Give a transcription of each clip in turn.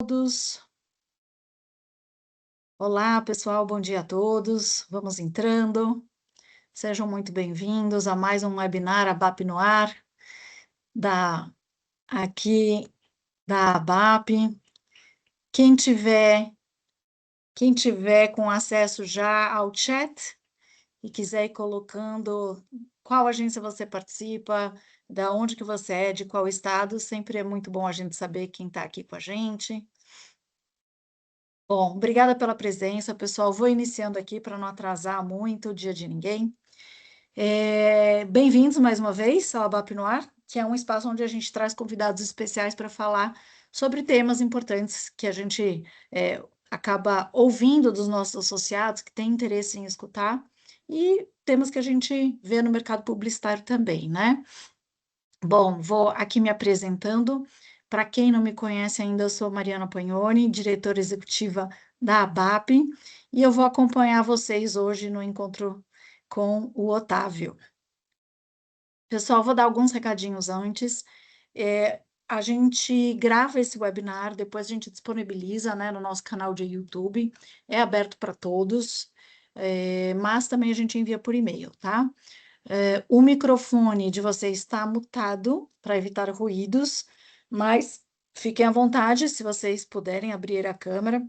Todos. Olá, pessoal, bom dia a todos. Vamos entrando. Sejam muito bem-vindos a mais um webinar ABAP no ar, da, aqui da ABAP. Quem tiver com acesso já ao chat e quiser ir colocando qual agência você participa, da onde que você é, de qual estado, sempre é muito bom a gente saber quem está aqui com a gente. Bom, obrigada pela presença, pessoal. Vou iniciando aqui para não atrasar muito o dia de ninguém. Bem-vindos mais uma vez ao ABAP no Ar, que é um espaço onde a gente traz convidados especiais para falar sobre temas importantes que a gente acaba ouvindo dos nossos associados que têm interesse em escutar e temas que a gente vê no mercado publicitário também, né? Bom, vou aqui me apresentando. Para quem não me conhece ainda, eu sou Mariana Pagnoni, diretora executiva da ABAP, e eu vou acompanhar vocês hoje no encontro com o Otávio. Pessoal, vou dar alguns recadinhos antes. A gente grava esse webinar, depois a gente disponibiliza, né, no nosso canal de YouTube, é aberto para todos, mas também a gente envia por e-mail, tá? O microfone de vocês está mutado para evitar ruídos, mas fiquem à vontade se vocês puderem abrir a câmera.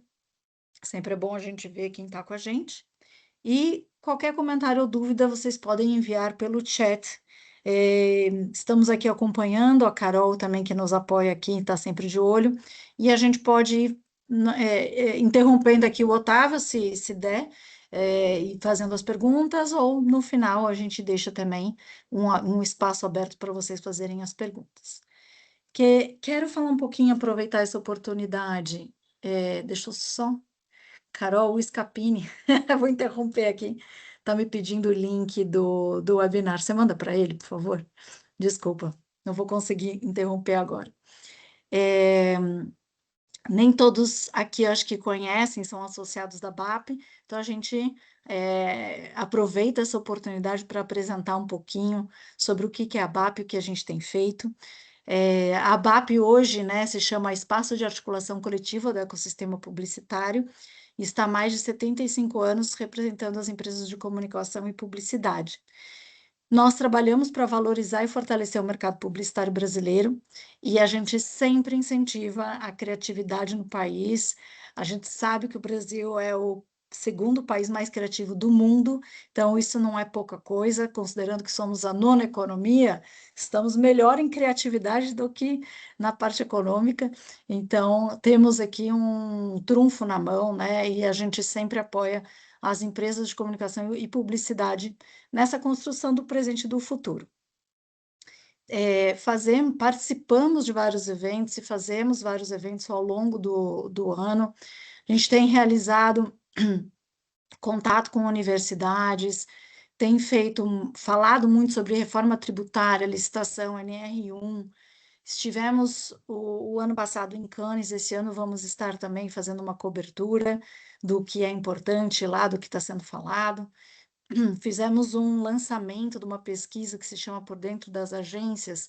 Sempre é bom a gente ver quem está com a gente. E qualquer comentário ou dúvida vocês podem enviar pelo chat. Estamos aqui acompanhando, a Carol também que nos apoia aqui, está sempre de olho, e a gente pode ir interrompendo aqui o Otávio, se der, e fazendo as perguntas, ou no final a gente deixa também um espaço aberto para vocês fazerem as perguntas. Quero falar um pouquinho, aproveitar essa oportunidade, deixa eu só... Carol Scapini, vou interromper aqui, está me pedindo o link do webinar. Você manda para ele, por favor? Desculpa, não vou conseguir interromper agora. Nem todos aqui acho que conhecem, são associados da BAP, então a gente aproveita essa oportunidade para apresentar um pouquinho sobre o que é a BAP, o que a gente tem feito. A BAP hoje, né, se chama Espaço de Articulação Coletiva do Ecossistema Publicitário, e está há mais de 75 anos representando as empresas de comunicação e publicidade. Nós trabalhamos para valorizar e fortalecer o mercado publicitário brasileiro e a gente sempre incentiva a criatividade no país. A gente sabe que o Brasil é o segundo país mais criativo do mundo, então isso não é pouca coisa, considerando que somos a nona economia, estamos melhor em criatividade do que na parte econômica, então temos aqui um trunfo na mão, né? E a gente sempre apoia as empresas de comunicação e publicidade nessa construção do presente e do futuro. Participamos de vários eventos e fazemos vários eventos ao longo do ano. A gente tem realizado contato com universidades, tem falado muito sobre reforma tributária, licitação, NR1. Estivemos o ano passado em Cannes, esse ano vamos estar também fazendo uma cobertura do que é importante lá, do que está sendo falado. Fizemos um lançamento de uma pesquisa que se chama Por Dentro das Agências,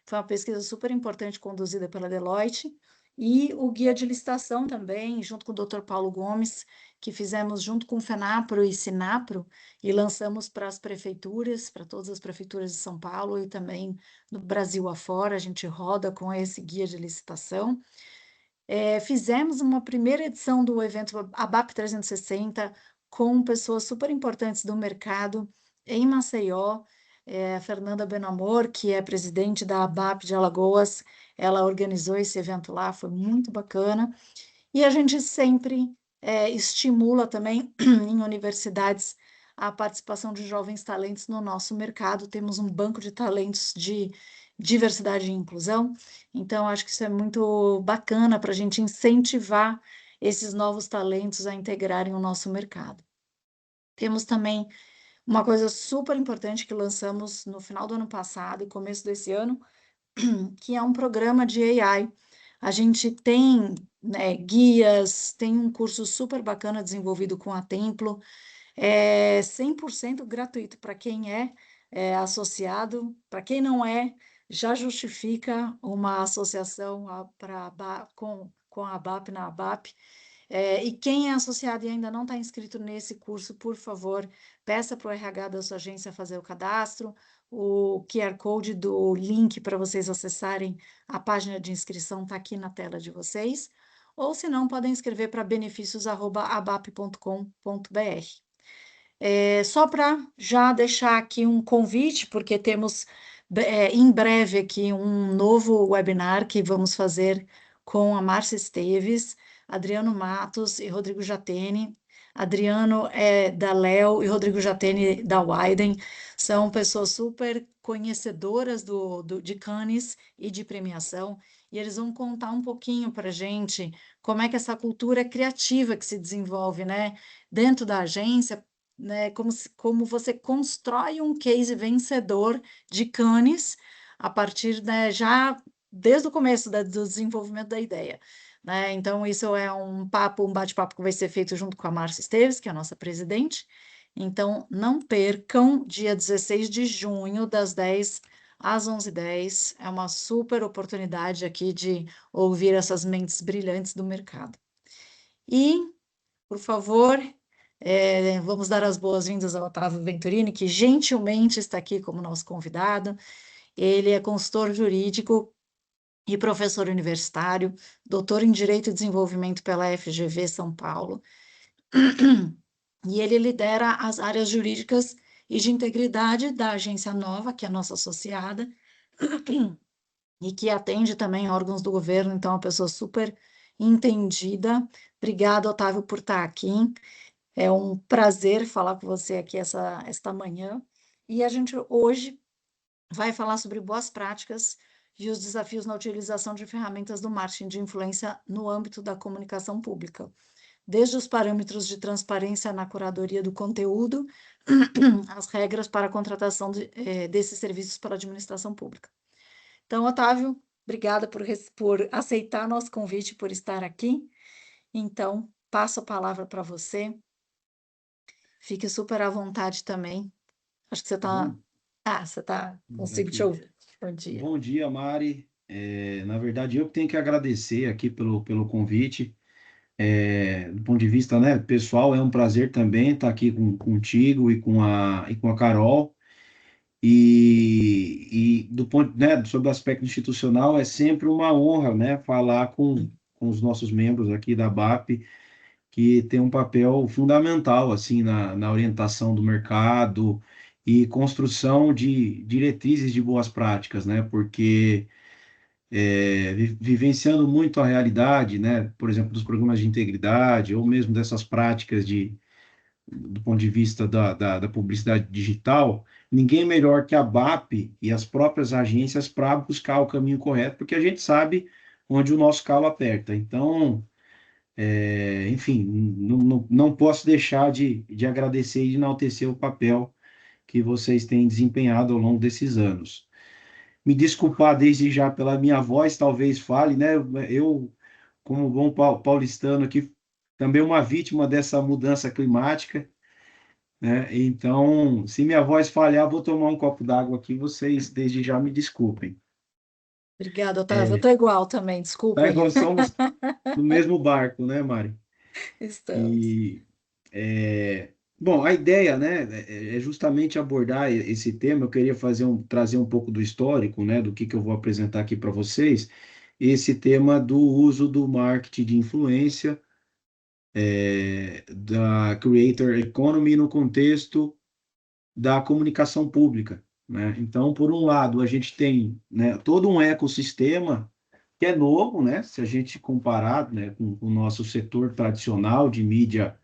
foi uma pesquisa super importante conduzida pela Deloitte, e o guia de licitação também, junto com o Dr. Paulo Gomes, que fizemos junto com o FENAPRO e SINAPRO, e lançamos para as prefeituras, para todas as prefeituras de São Paulo e também no Brasil afora, a gente roda com esse guia de licitação. Fizemos uma primeira edição do evento ABAP 360 com pessoas super importantes do mercado em Maceió. A Fernanda Benamor, que é presidente da ABAP de Alagoas, ela organizou esse evento lá, foi muito bacana. E a gente sempre estimula também em universidades a participação de jovens talentos no nosso mercado. Temos um banco de talentos de diversidade e inclusão, então acho que isso é muito bacana para a gente incentivar esses novos talentos a integrarem o nosso mercado. Temos também uma coisa super importante que lançamos no final do ano passado e começo desse ano, que é um programa de AI. A gente tem, né, guias, tem um curso super bacana desenvolvido com a Templo, 100% gratuito para quem é associado, para quem não é, já justifica uma associação com com a ABAP na ABAP. E quem é associado e ainda não está inscrito nesse curso, por favor, peça para o RH da sua agência fazer o cadastro. O QR Code do link para vocês acessarem a página de inscrição está aqui na tela de vocês. Ou, se não, podem escrever para benefícios@abap.com.br. Só para já deixar aqui um convite, porque temos em breve aqui um novo webinar que vamos fazer com a Márcia Esteves, Adriano Matos e Rodrigo Jatene. Adriano é da Léo e Rodrigo Jatene da Widen. São pessoas super conhecedoras de Cannes e de premiação, e eles vão contar um pouquinho para a gente como é que essa cultura criativa que se desenvolve, né, dentro da agência, né, como você constrói um case vencedor de Cannes a partir, né, já desde o começo do desenvolvimento da ideia. Né? Então, isso é um bate-papo que vai ser feito junto com a Márcia Esteves, que é a nossa presidente. Então, não percam, dia 16 de junho, das 10 às 11h10. É uma super oportunidade aqui de ouvir essas mentes brilhantes do mercado. E, por favor, vamos dar as boas-vindas ao Otávio Venturini, que gentilmente está aqui como nosso convidado. Ele é consultor jurídico e professor universitário, doutor em Direito e Desenvolvimento pela FGV São Paulo. E ele lidera as áreas jurídicas e de integridade da Agência Nova, que é a nossa associada, e que atende também órgãos do governo, então é uma pessoa super entendida. Obrigada, Otávio, por estar aqui. É um prazer falar com você aqui esta manhã. E a gente hoje vai falar sobre boas práticas e os desafios na utilização de ferramentas do marketing de influência no âmbito da comunicação pública, desde os parâmetros de transparência na curadoria do conteúdo, as regras para a contratação desses serviços para a administração pública. Então, Otávio, obrigada por aceitar nosso convite, por estar aqui. Então, passo a palavra para você. Fique super à vontade também. Acho que você está... você está... Consigo te ouvir. Bom dia. Bom dia, Mari. Na verdade, eu que tenho que agradecer aqui pelo convite. Do ponto de vista, né, pessoal, é um prazer também estar aqui contigo e com a Carol. E do ponto, né, sobre o aspecto institucional, é sempre uma honra, né, falar com os nossos membros aqui da BAP, que tem um papel fundamental, assim, na orientação do mercado e construção de diretrizes de boas práticas, né, porque vivenciando muito a realidade, né, por exemplo, dos programas de integridade, ou mesmo dessas práticas do ponto de vista da publicidade digital, ninguém melhor que a BAP e as próprias agências para buscar o caminho correto, porque a gente sabe onde o nosso calo aperta. Então, enfim, não posso deixar de agradecer e de enaltecer o papel que vocês têm desempenhado ao longo desses anos. Me desculpar desde já pela minha voz, talvez fale, né? Eu, como bom paulistano aqui, também uma vítima dessa mudança climática, né? Então, se minha voz falhar, vou tomar um copo d'água aqui, vocês desde já me desculpem. Obrigada, Otávio. Eu estou igual também, desculpem. Nós somos do mesmo barco, né, Mari? Estamos. E, bom, a ideia, né, é justamente abordar esse tema. Eu queria trazer um pouco do histórico, né, do que eu vou apresentar aqui para vocês, esse tema do uso do marketing de influência, da creator economy no contexto da comunicação pública, né? Então, por um lado, a gente tem, né, todo um ecossistema que é novo, né? Se a gente comparar, né, com o nosso setor tradicional de mídia,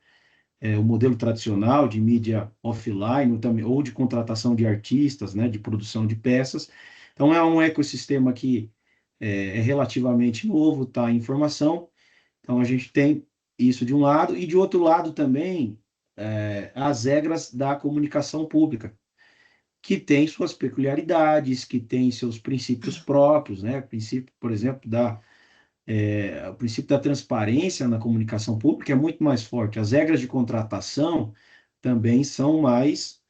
o modelo tradicional de mídia offline, ou de contratação de artistas, né, de produção de peças. Então, é um ecossistema que é relativamente novo, está em formação. Então, a gente tem isso de um lado, e de outro lado também, as regras da comunicação pública, que tem suas peculiaridades, que tem seus princípios próprios, né? O princípio, por exemplo, o princípio da transparência na comunicação pública é muito mais forte. As regras de contratação também são mais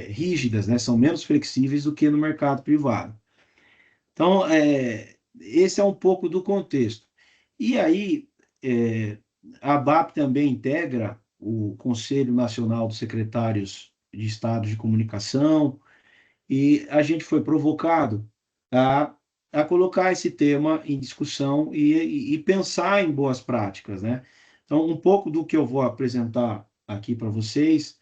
rígidas, né? São menos flexíveis do que no mercado privado. Então, esse é um pouco do contexto. E aí, a ABAP também integra o Conselho Nacional dos Secretários de Estado de Comunicação, e a gente foi provocado a, a colocar esse tema em discussão e pensar em boas práticas, né? Então, um pouco do que eu vou apresentar aqui para vocês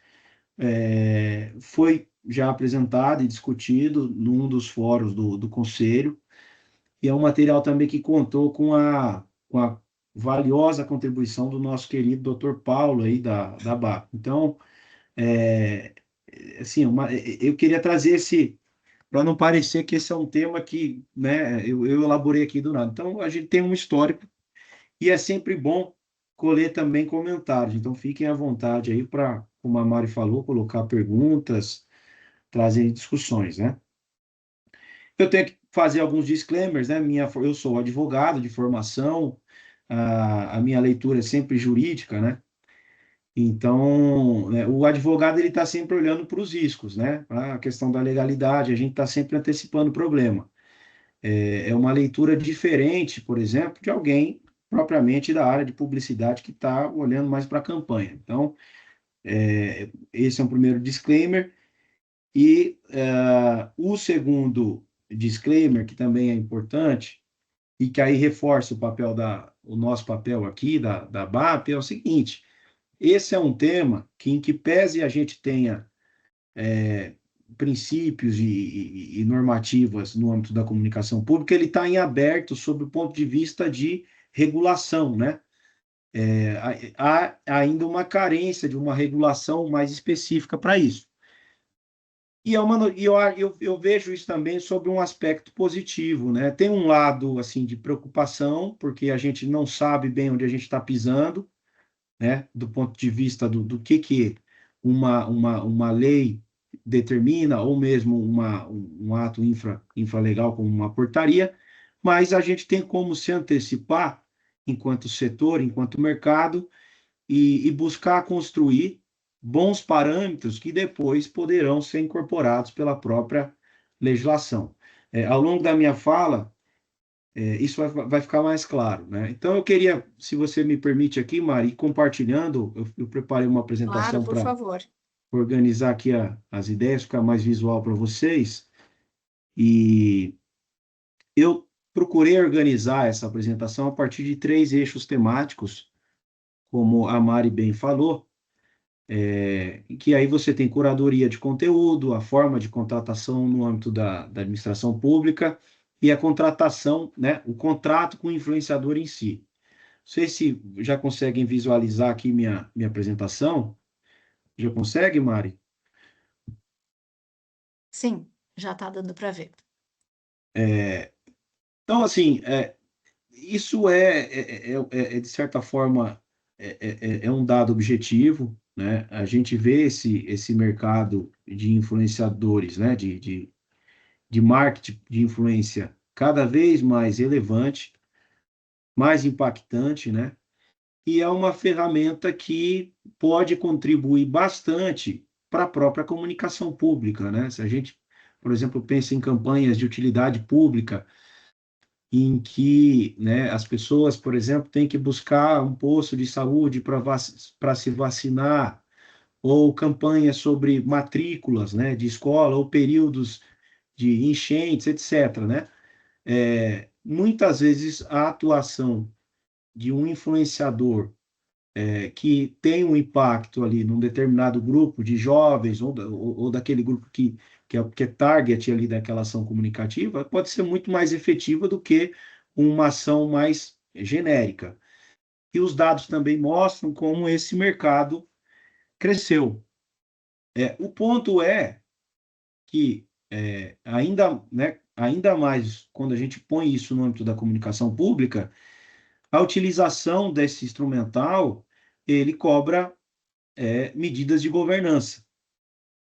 foi já apresentado e discutido num dos fóruns do Conselho, e é um material também que contou com a valiosa contribuição do nosso querido doutor Paulo aí da BAP. Então, é, assim, eu queria trazer esse, para não parecer que esse é um tema que, né, eu elaborei aqui do nada. Então, a gente tem um histórico e é sempre bom colher também comentários. Então, fiquem à vontade aí para, como a Mari falou, colocar perguntas, trazer discussões, né? Eu tenho que fazer alguns disclaimers, né? Eu sou advogado de formação, a minha leitura é sempre jurídica, né? Então, né, o advogado ele está sempre olhando para os riscos, né? A questão da legalidade, a gente está sempre antecipando o problema. É uma leitura diferente, por exemplo, de alguém propriamente da área de publicidade que está olhando mais para a campanha. Então, esse é um primeiro disclaimer. E o segundo disclaimer, que também é importante, e que aí reforça o nosso papel aqui da BAP, é o seguinte: esse é um tema que, em que pese a gente tenha princípios e normativas no âmbito da comunicação pública, ele está em aberto sob o ponto de vista de regulação, né? Há ainda uma carência de uma regulação mais específica para isso. E, eu vejo isso também sobre um aspecto positivo, né? Tem um lado assim de preocupação, porque a gente não sabe bem onde a gente está pisando, né? Do ponto de vista do que uma lei determina, ou mesmo um ato infralegal, como uma portaria, mas a gente tem como se antecipar, enquanto setor, enquanto mercado, e buscar construir bons parâmetros que depois poderão ser incorporados pela própria legislação. Ao longo da minha fala, isso vai ficar mais claro, né? Então, eu queria, se você me permite aqui, Mari, compartilhando, eu preparei uma Claro, apresentação por para favor. organizar aqui as ideias, ficar mais visual para vocês, e eu procurei organizar essa apresentação a partir de 3 eixos temáticos, como a Mari bem falou, que aí você tem curadoria de conteúdo, a forma de contratação no âmbito da administração pública e a contratação, né, o contrato com o influenciador em si. Não sei se já conseguem visualizar aqui minha apresentação. Já consegue, Mari? Sim, já está dando para ver. Então, assim, isso de certa forma, é um dado objetivo, né? A gente vê esse mercado de influenciadores, né? De marketing de influência cada vez mais relevante, mais impactante, né? E é uma ferramenta que pode contribuir bastante para a própria comunicação pública, né? Se a gente, por exemplo, pensa em campanhas de utilidade pública, em que, né, as pessoas, por exemplo, têm que buscar um posto de saúde para se vacinar, ou campanhas sobre matrículas, né, de escola, ou períodos de enchentes, etc., né? Muitas vezes a atuação de um influenciador que tem um impacto ali num determinado grupo de jovens ou daquele grupo que é target ali daquela ação comunicativa, pode ser muito mais efetiva do que uma ação mais genérica. E os dados também mostram como esse mercado cresceu. O ponto é que ainda mais quando a gente põe isso no âmbito da comunicação pública, a utilização desse instrumental, ele cobra medidas de governança.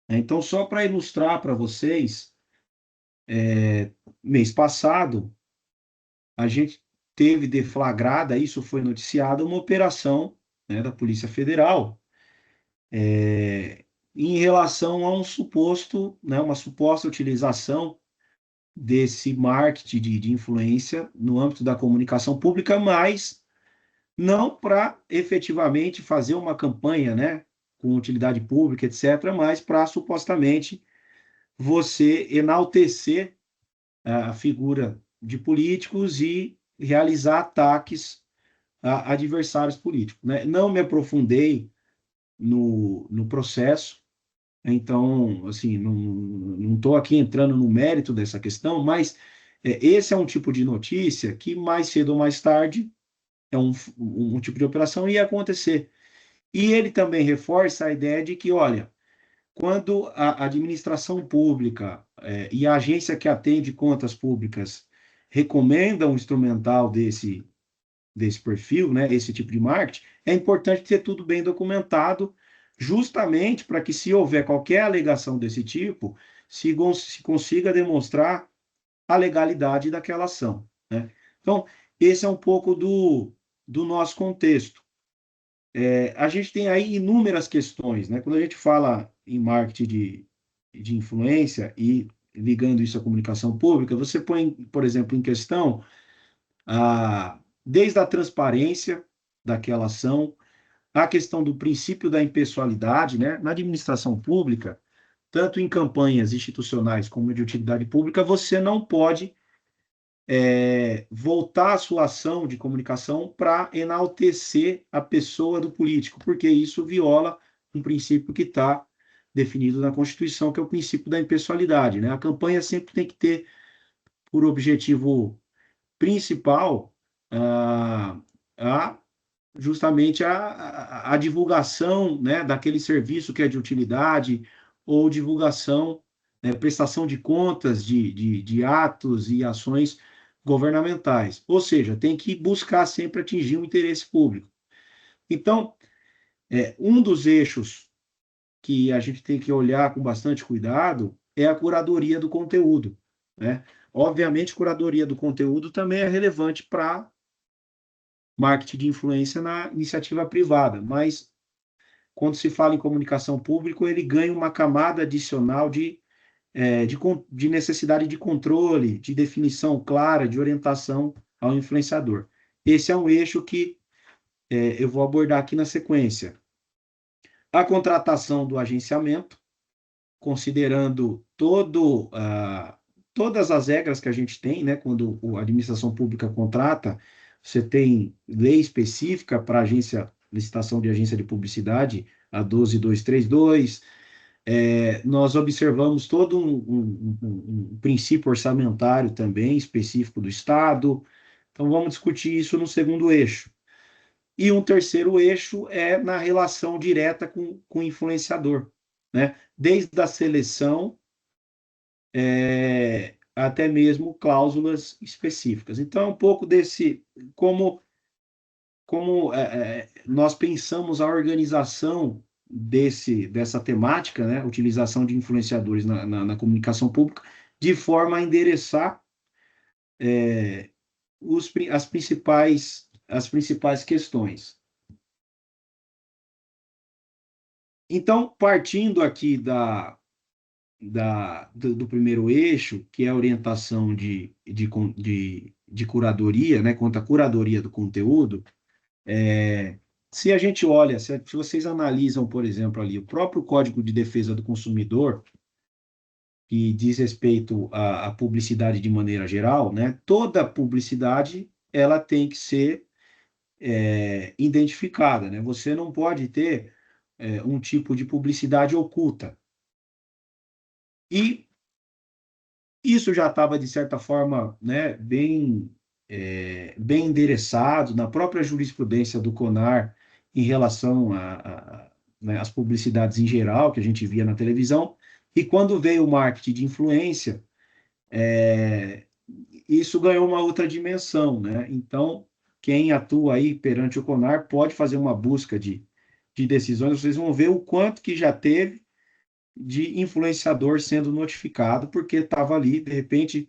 Então, só para ilustrar para vocês, mês passado, a gente teve deflagrada, isso foi noticiado, uma operação, né, da Polícia Federal, em relação a uma suposta utilização desse marketing de influência no âmbito da comunicação pública, mas não para efetivamente fazer uma campanha, né, com utilidade pública, etc., mas para supostamente você enaltecer a figura de políticos e realizar ataques a adversários políticos, né? Não me aprofundei no processo, então, assim, não estou aqui entrando no mérito dessa questão, mas esse é um tipo de notícia que mais cedo ou mais tarde é um tipo de operação ia acontecer. E ele também reforça a ideia de que, olha, quando a administração pública e a agência que atende contas públicas recomendam um instrumental desse perfil, né, esse tipo de marketing, é importante ter tudo bem documentado, justamente para que, se houver qualquer alegação desse tipo, se consiga demonstrar a legalidade daquela ação, né? Então, esse é um pouco do nosso contexto. A gente tem aí inúmeras questões, né? Quando a gente fala em marketing de influência e ligando isso à comunicação pública, você põe, por exemplo, em questão desde a transparência daquela ação, a questão do princípio da impessoalidade, né? Na administração pública, tanto em campanhas institucionais como de utilidade pública, você não pode voltar a sua ação de comunicação para enaltecer a pessoa do político, porque isso viola um princípio que está definido na Constituição, que é o princípio da impessoalidade, né? A campanha sempre tem que ter por objetivo principal ah, a, justamente a divulgação, né, daquele serviço que é de utilidade ou divulgação, né, prestação de contas de atos e ações governamentais. Ou seja, tem que buscar sempre atingir um interesse público. Então, um dos eixos que a gente tem que olhar com bastante cuidado é a curadoria do conteúdo, né? Obviamente, curadoria do conteúdo também é relevante para marketing de influência na iniciativa privada, mas quando se fala em comunicação pública, ele ganha uma camada adicional de necessidade de controle, de definição clara, de orientação ao influenciador. Esse é um eixo que eu vou abordar aqui na sequência. A contratação do agenciamento, considerando todas as regras que a gente tem, né? Quando a administração pública contrata, você tem lei específica para agência, licitação de agência de publicidade, a 12232. Nós observamos todo um princípio orçamentário também específico do Estado. Então, vamos discutir isso no segundo eixo. E um terceiro eixo é na relação direta com o influenciador, né? Desde a seleção até mesmo cláusulas específicas. Então, um pouco desse, como nós pensamos a organização dessa temática, né? Utilização de influenciadores na comunicação pública, de forma a endereçar as principais questões. Então, partindo aqui do primeiro eixo, que é a orientação de curadoria, né, quanto à curadoria do conteúdo, se a gente olha, se vocês analisam, por exemplo, ali o próprio Código de Defesa do Consumidor, que diz respeito à publicidade de maneira geral, né, toda publicidade ela tem que ser identificada, né? Você não pode ter um tipo de publicidade oculta. E isso já estava, de certa forma, né, bem endereçado na própria jurisprudência do CONAR em relação né, às publicidades em geral que a gente via na televisão. E quando veio o marketing de influência, isso ganhou uma outra dimensão, né? Então, quem atua aí perante o CONAR pode fazer uma busca de decisões, vocês vão ver o quanto que já teve de influenciador sendo notificado, porque estava ali, de repente,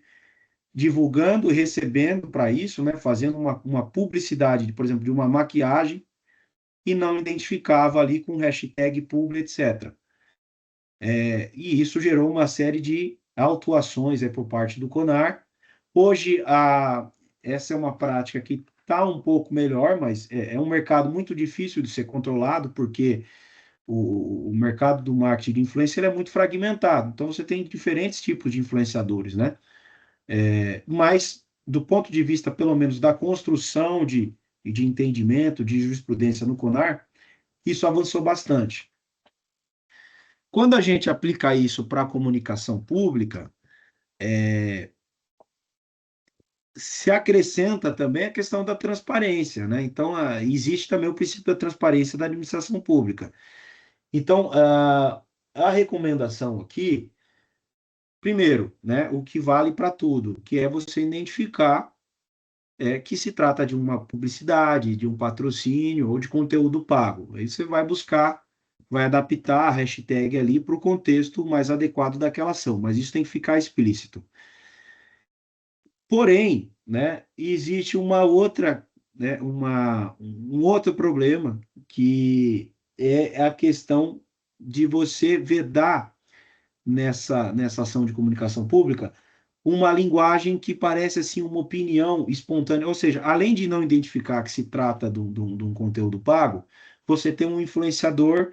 divulgando e recebendo para isso, né, fazendo uma publicidade, por exemplo, de uma maquiagem, e não identificava ali com hashtag publi, etc. E isso gerou uma série de autuações por parte do CONAR. Hoje, essa é uma prática que está um pouco melhor, mas é um mercado muito difícil de ser controlado, porque o mercado do marketing de influência ele é muito fragmentado. Então, você tem diferentes tipos de influenciadores, né? Mas, do ponto de vista, pelo menos, da construção de entendimento, de jurisprudência no CONAR, isso avançou bastante. Quando a gente aplica isso para a comunicação pública, se acrescenta também a questão da transparência, né? Então, existe também o princípio da transparência da administração pública. Então, a recomendação aqui, primeiro, né, o que vale para tudo, que é você identificar que se trata de uma publicidade, de um patrocínio ou de conteúdo pago. Aí você vai buscar, vai adaptar a hashtag ali para o contexto mais adequado daquela ação, mas isso tem que ficar explícito. Porém, né, existe uma outra, né, um outro problema, que é a questão de você vedar nessa ação de comunicação pública uma linguagem que parece assim uma opinião espontânea, ou seja, além de não identificar que se trata de um conteúdo pago, você tem um influenciador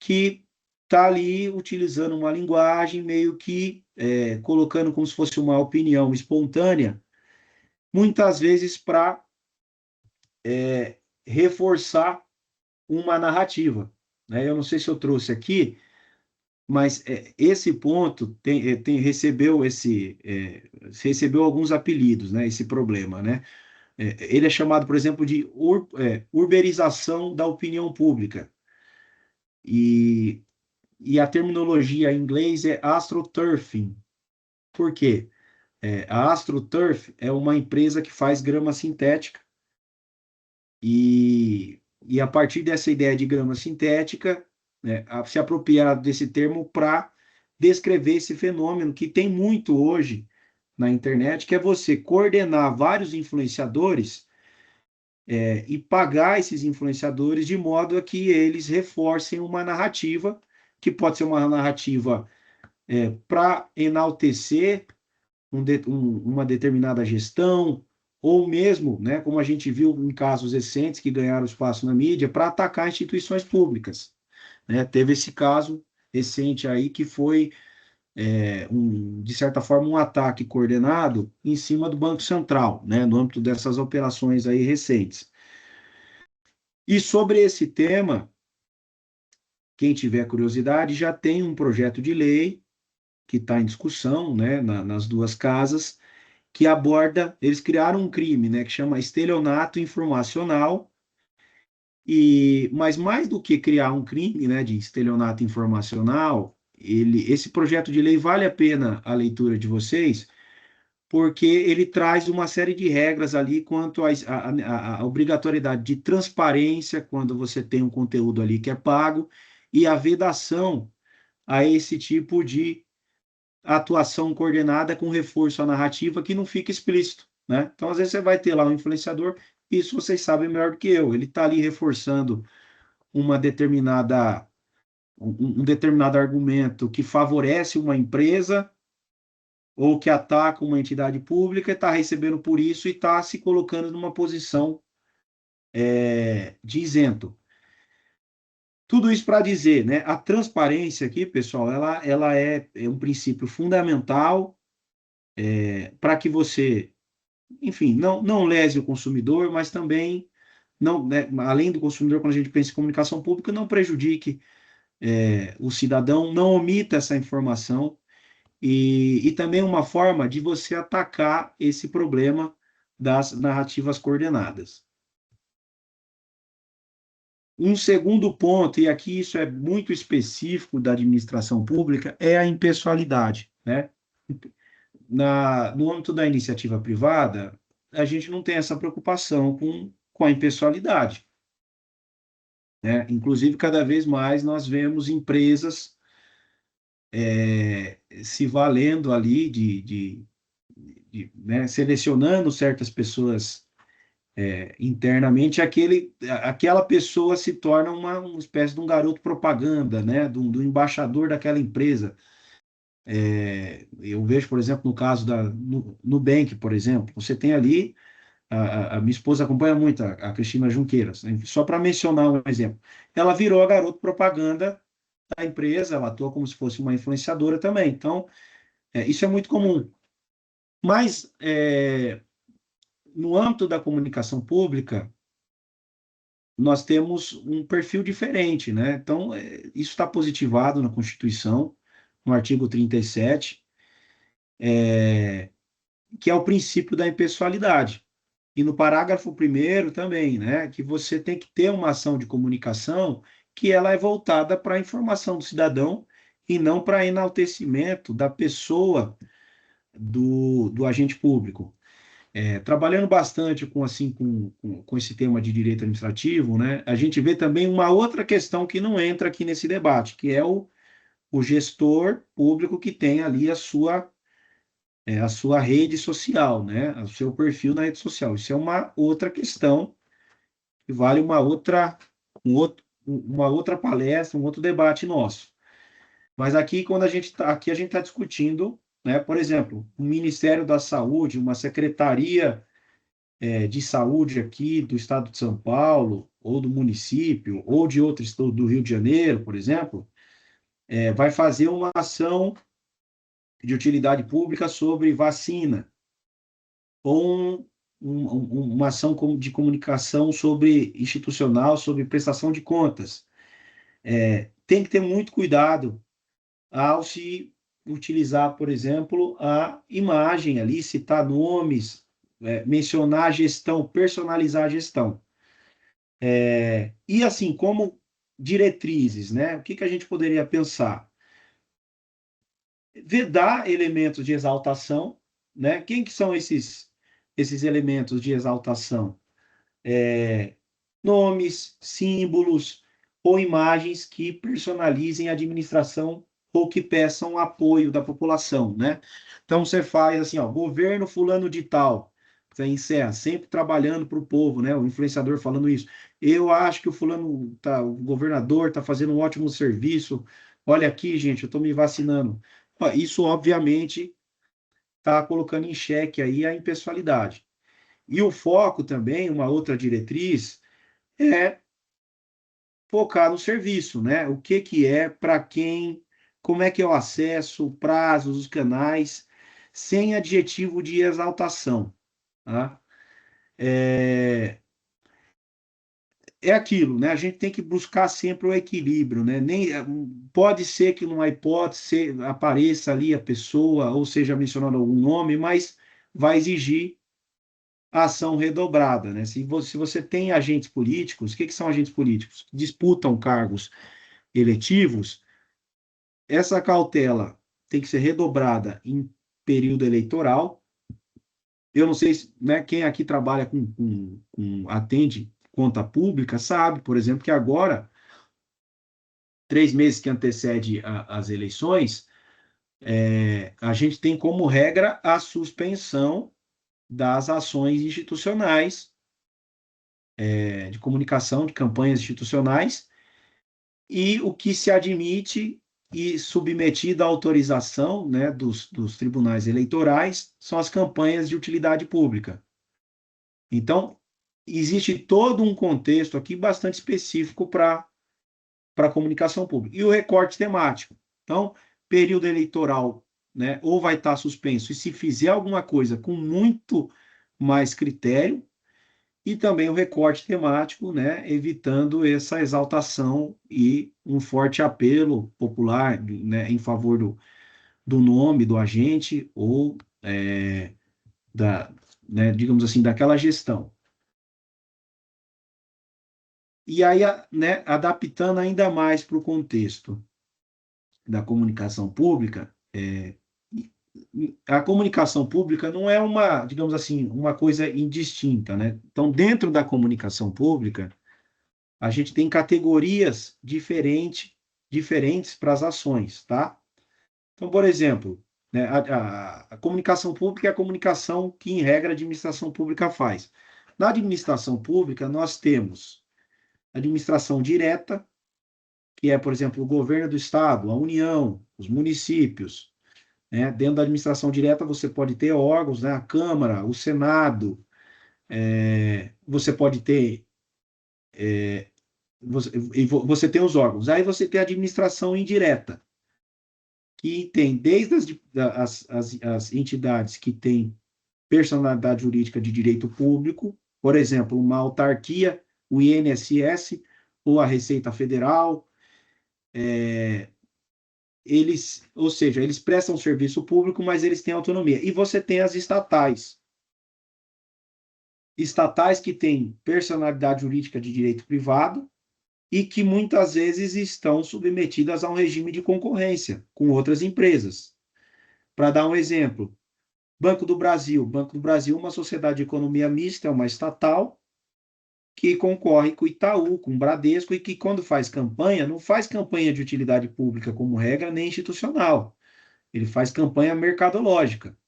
que está ali utilizando uma linguagem meio que colocando como se fosse uma opinião espontânea, muitas vezes para reforçar uma narrativa. Né? Eu não sei se eu trouxe aqui, mas esse ponto recebeu alguns apelidos, né? Esse problema, né? Ele é chamado, por exemplo, de uberização da opinião pública. E, a terminologia em inglês é astroturfing. Por quê? A AstroTurf é uma empresa que faz grama sintética e a partir dessa ideia de grama sintética, né, se apropriar desse termo para descrever esse fenômeno que tem muito hoje na internet, que é você coordenar vários influenciadores e pagar esses influenciadores de modo a que eles reforcem uma narrativa, que pode ser uma narrativa para enaltecer uma determinada gestão, ou mesmo, né, como a gente viu em casos recentes que ganharam espaço na mídia, para atacar instituições públicas. Né? Teve esse caso recente aí que foi, de certa forma, um ataque coordenado em cima do Banco Central, né, no âmbito dessas operações aí recentes. E sobre esse tema, quem tiver curiosidade, já tem um projeto de lei que está em discussão, né, nas duas casas, que aborda, eles criaram um crime, né, que chama estelionato informacional, mas mais do que criar um crime, né, de estelionato informacional, esse projeto de lei vale a pena a leitura de vocês, porque ele traz uma série de regras ali quanto à obrigatoriedade de transparência quando você tem um conteúdo ali que é pago, e a vedação a esse tipo de atuação coordenada com reforço à narrativa que não fica explícito, né? Então, às vezes, você vai ter lá um influenciador, isso vocês sabem melhor do que eu, ele está ali reforçando uma determinada, um determinado argumento que favorece uma empresa ou que ataca uma entidade pública, está recebendo por isso e está se colocando numa posição de isento. Tudo isso para dizer, né? A transparência aqui, pessoal, ela é um princípio fundamental para que você, enfim, não lese o consumidor, mas também, não, né, além do consumidor, quando a gente pensa em comunicação pública, não prejudique o cidadão, não omita essa informação, e também uma forma de você atacar esse problema das narrativas coordenadas. Um segundo ponto, e aqui isso é muito específico da administração pública, é a impessoalidade, né? No âmbito da iniciativa privada, a gente não tem essa preocupação com a impessoalidade. Né? Inclusive, cada vez mais nós vemos empresas se valendo ali né, selecionando certas pessoas internamente, aquela pessoa se torna uma espécie de um garoto propaganda, né, do embaixador daquela empresa. Eu vejo, por exemplo, no caso da Nubank, por exemplo, você tem ali a minha esposa acompanha muito a Cristina Junqueiras, né? Só para mencionar um exemplo. Ela virou a garota propaganda da empresa, ela atua como se fosse uma influenciadora também. Então, isso é muito comum. Mas, no âmbito da comunicação pública, nós temos um perfil diferente, né? Então, isso está positivado na Constituição, no artigo 37, que é o princípio da impessoalidade. E no parágrafo primeiro também, né? Que você tem que ter uma ação de comunicação que ela é voltada para a informação do cidadão e não para enaltecimento da pessoa do agente público. Trabalhando bastante com, assim, com esse tema de direito administrativo, né, a gente vê também uma outra questão que não entra aqui nesse debate, que é o gestor público que tem ali a sua rede social, né, o seu perfil na rede social. Isso é uma outra questão que vale uma outra palestra, um outro debate nosso. Mas aqui, quando aqui a gente está discutindo, né, por exemplo, o Ministério da Saúde, uma secretaria de saúde aqui do estado de São Paulo, ou do município, ou de outro estado do Rio de Janeiro, por exemplo, vai fazer uma ação de utilidade pública sobre vacina, ou uma ação de comunicação sobre institucional, sobre prestação de contas. Tem que ter muito cuidado ao se utilizar, por exemplo, a imagem ali, citar nomes, mencionar a gestão, personalizar a gestão. E assim, como diretrizes, né? O que que a gente poderia pensar? Vedar elementos de exaltação, né? Quem que são esses elementos de exaltação? Nomes, símbolos ou imagens que personalizem a administração ou que peçam apoio da população, né? Então você faz assim, ó, governo fulano de tal, você encerra, sempre trabalhando para o povo, né? O influenciador falando isso. Eu acho que o governador está fazendo um ótimo serviço. Olha aqui, gente, eu estou me vacinando. Ó, isso, obviamente, está colocando em xeque aí a impessoalidade. E o foco também, uma outra diretriz, é focar no serviço, né? O que que é, para quem, como é que é o acesso, prazos, os canais, sem adjetivo de exaltação, tá? É aquilo, né? A gente tem que buscar sempre o equilíbrio, né? Nem pode ser que numa hipótese apareça ali a pessoa ou seja mencionado algum nome, mas vai exigir ação redobrada, né? Se você tem agentes políticos, o que que são agentes políticos? Disputam cargos eletivos, essa cautela tem que ser redobrada em período eleitoral. Eu não sei, né, quem aqui trabalha atende conta pública, sabe, por exemplo, que agora, 3 meses que antecede as eleições, a gente tem como regra a suspensão das ações institucionais, de comunicação, de campanhas institucionais, e o que se admite e submetido à autorização, né, dos tribunais eleitorais são as campanhas de utilidade pública. Então, existe todo um contexto aqui bastante específico para a comunicação pública. E o recorte temático. Então, período eleitoral, né, ou vai estar suspenso, e se fizer alguma coisa com muito mais critério, e também o recorte temático, né, evitando essa exaltação e um forte apelo popular, né, em favor do nome do agente ou né, digamos assim, daquela gestão. E aí, né, adaptando ainda mais para o contexto da comunicação pública, a comunicação pública não é uma, digamos assim, uma coisa indistinta, né? Então, dentro da comunicação pública, a gente tem categorias diferentes para as ações, tá? Então, por exemplo, né, a comunicação pública é a comunicação que, em regra, a administração pública faz. Na administração pública, nós temos administração direta, que é, por exemplo, o governo do estado, a União, os municípios, né? Dentro da administração direta, você pode ter órgãos, né? A Câmara, o Senado, Você pode ter, você tem os órgãos. Aí você tem a administração indireta, que tem desde as entidades que têm personalidade jurídica de direito público, por exemplo, uma autarquia, o INSS ou a Receita Federal, ou seja, eles prestam serviço público, mas eles têm autonomia. E você tem as estatais que têm personalidade jurídica de direito privado e que muitas vezes estão submetidas a um regime de concorrência com outras empresas. Para dar um exemplo, Banco do Brasil. Banco do Brasil é uma sociedade de economia mista, é uma estatal que concorre com o Itaú, com o Bradesco, e que quando faz campanha, não faz campanha de utilidade pública como regra, nem institucional. Ele faz campanha mercadológica.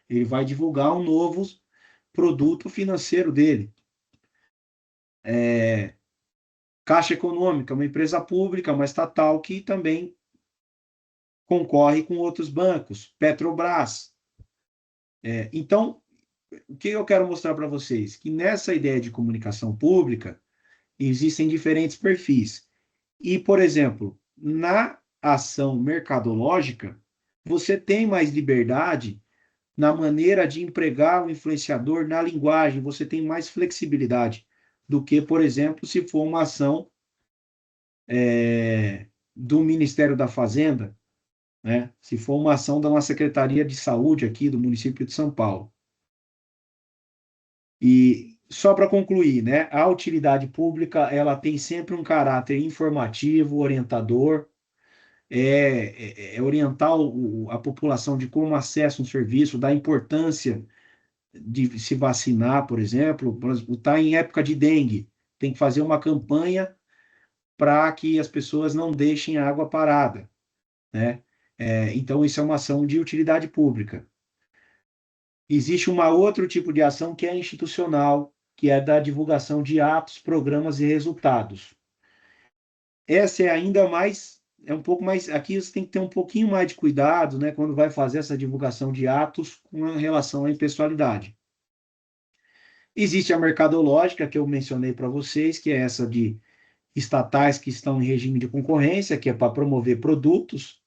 Ele vai divulgar um novo produto financeiro dele. Caixa Econômica, uma empresa pública, uma estatal que também concorre com outros bancos. Petrobras. Então, o que eu quero mostrar para vocês? Que nessa ideia de comunicação pública, existem diferentes perfis. E, por exemplo, na ação mercadológica, você tem mais liberdade na maneira de empregar o influenciador na linguagem, você tem mais flexibilidade do que, por exemplo, se for uma ação do Ministério da Fazenda, né? Se for uma ação da uma Secretaria de Saúde aqui do município de São Paulo. E só para concluir, né, a utilidade pública ela tem sempre um caráter informativo, orientador, orientar a população de como acessa um serviço, da importância de se vacinar, por exemplo, está em época de dengue, tem que fazer uma campanha para que as pessoas não deixem a água parada, né? Então, isso é uma ação de utilidade pública. Existe um outro tipo de ação que é institucional, que é da divulgação de atos, programas e resultados. Essa é ainda mais, é um pouco mais, aqui você tem que ter um pouquinho mais de cuidado, né, quando vai fazer essa divulgação de atos com relação à impessoalidade. Existe a mercadológica, que eu mencionei para vocês, que é essa de estatais que estão em regime de concorrência, que é para promover produtos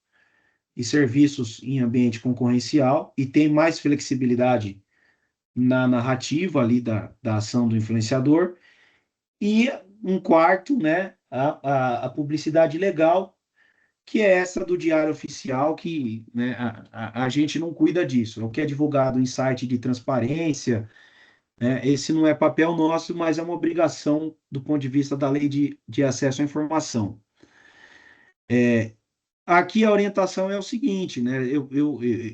e serviços em ambiente concorrencial, e tem mais flexibilidade na narrativa ali da ação do influenciador. E um quarto, né, a publicidade legal, que é essa do diário oficial, que, né, a gente não cuida disso. É o que é divulgado em site de transparência, né? Esse não é papel nosso, mas é uma obrigação do ponto de vista da lei de acesso à informação. Aqui a orientação é o seguinte, né?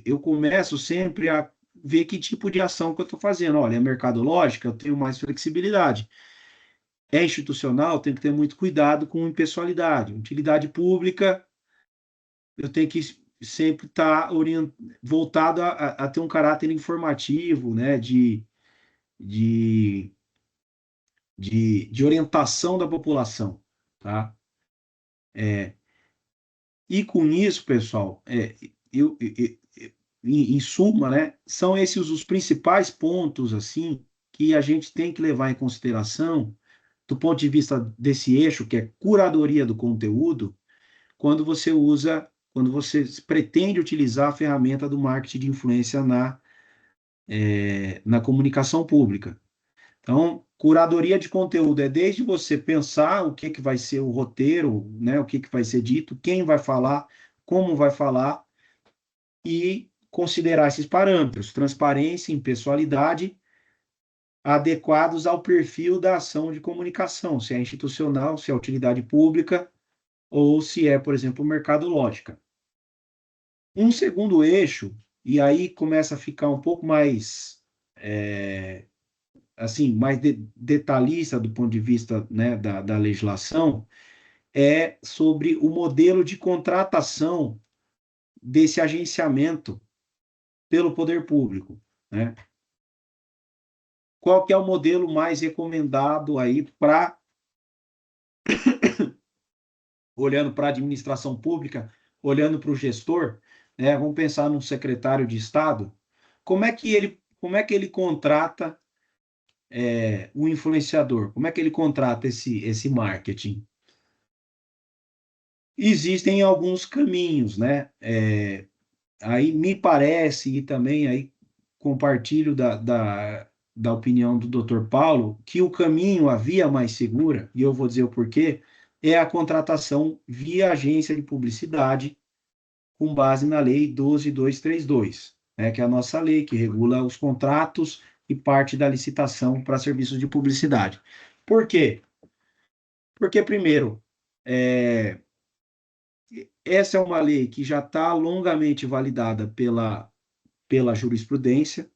Eu começo sempre a ver que tipo de ação que eu estou fazendo. Olha, é mercadológica, eu tenho mais flexibilidade. É institucional, tem que ter muito cuidado com impessoalidade. Utilidade pública, eu tenho que sempre estar voltado a ter um caráter informativo, né? De, de orientação da população, tá? E com isso, pessoal, em suma, né, são esses os principais pontos, assim, que a gente tem que levar em consideração do ponto de vista desse eixo, que é curadoria do conteúdo, quando você pretende utilizar a ferramenta do marketing de influência na comunicação pública. Então, curadoria de conteúdo é desde você pensar o que vai ser o roteiro, né, o que vai ser dito, quem vai falar, como vai falar, e considerar esses parâmetros, transparência, impessoalidade, adequados ao perfil da ação de comunicação, se é institucional, se é utilidade pública, ou se é, por exemplo, mercadológica. Um segundo eixo, e aí começa a ficar um pouco mais assim, mais detalhista do ponto de vista, né, da legislação, é sobre o modelo de contratação desse agenciamento pelo poder público, né? Qual que é o modelo mais recomendado aí para, olhando para a administração pública, olhando para o gestor, né? Vamos pensar num secretário de Estado, como é que ele contrata o influenciador? Como é que ele contrata esse marketing? Existem alguns caminhos, né? Aí me parece, e também aí compartilho da opinião do Dr. Paulo, que o caminho, a via mais segura, e eu vou dizer o porquê, é a contratação via agência de publicidade, com base na Lei 12.232, né, que é a nossa lei que regula os contratos e parte da licitação para serviços de publicidade. Por quê? Porque, primeiro, é, essa é uma lei que já está longamente validada pela jurisprudência,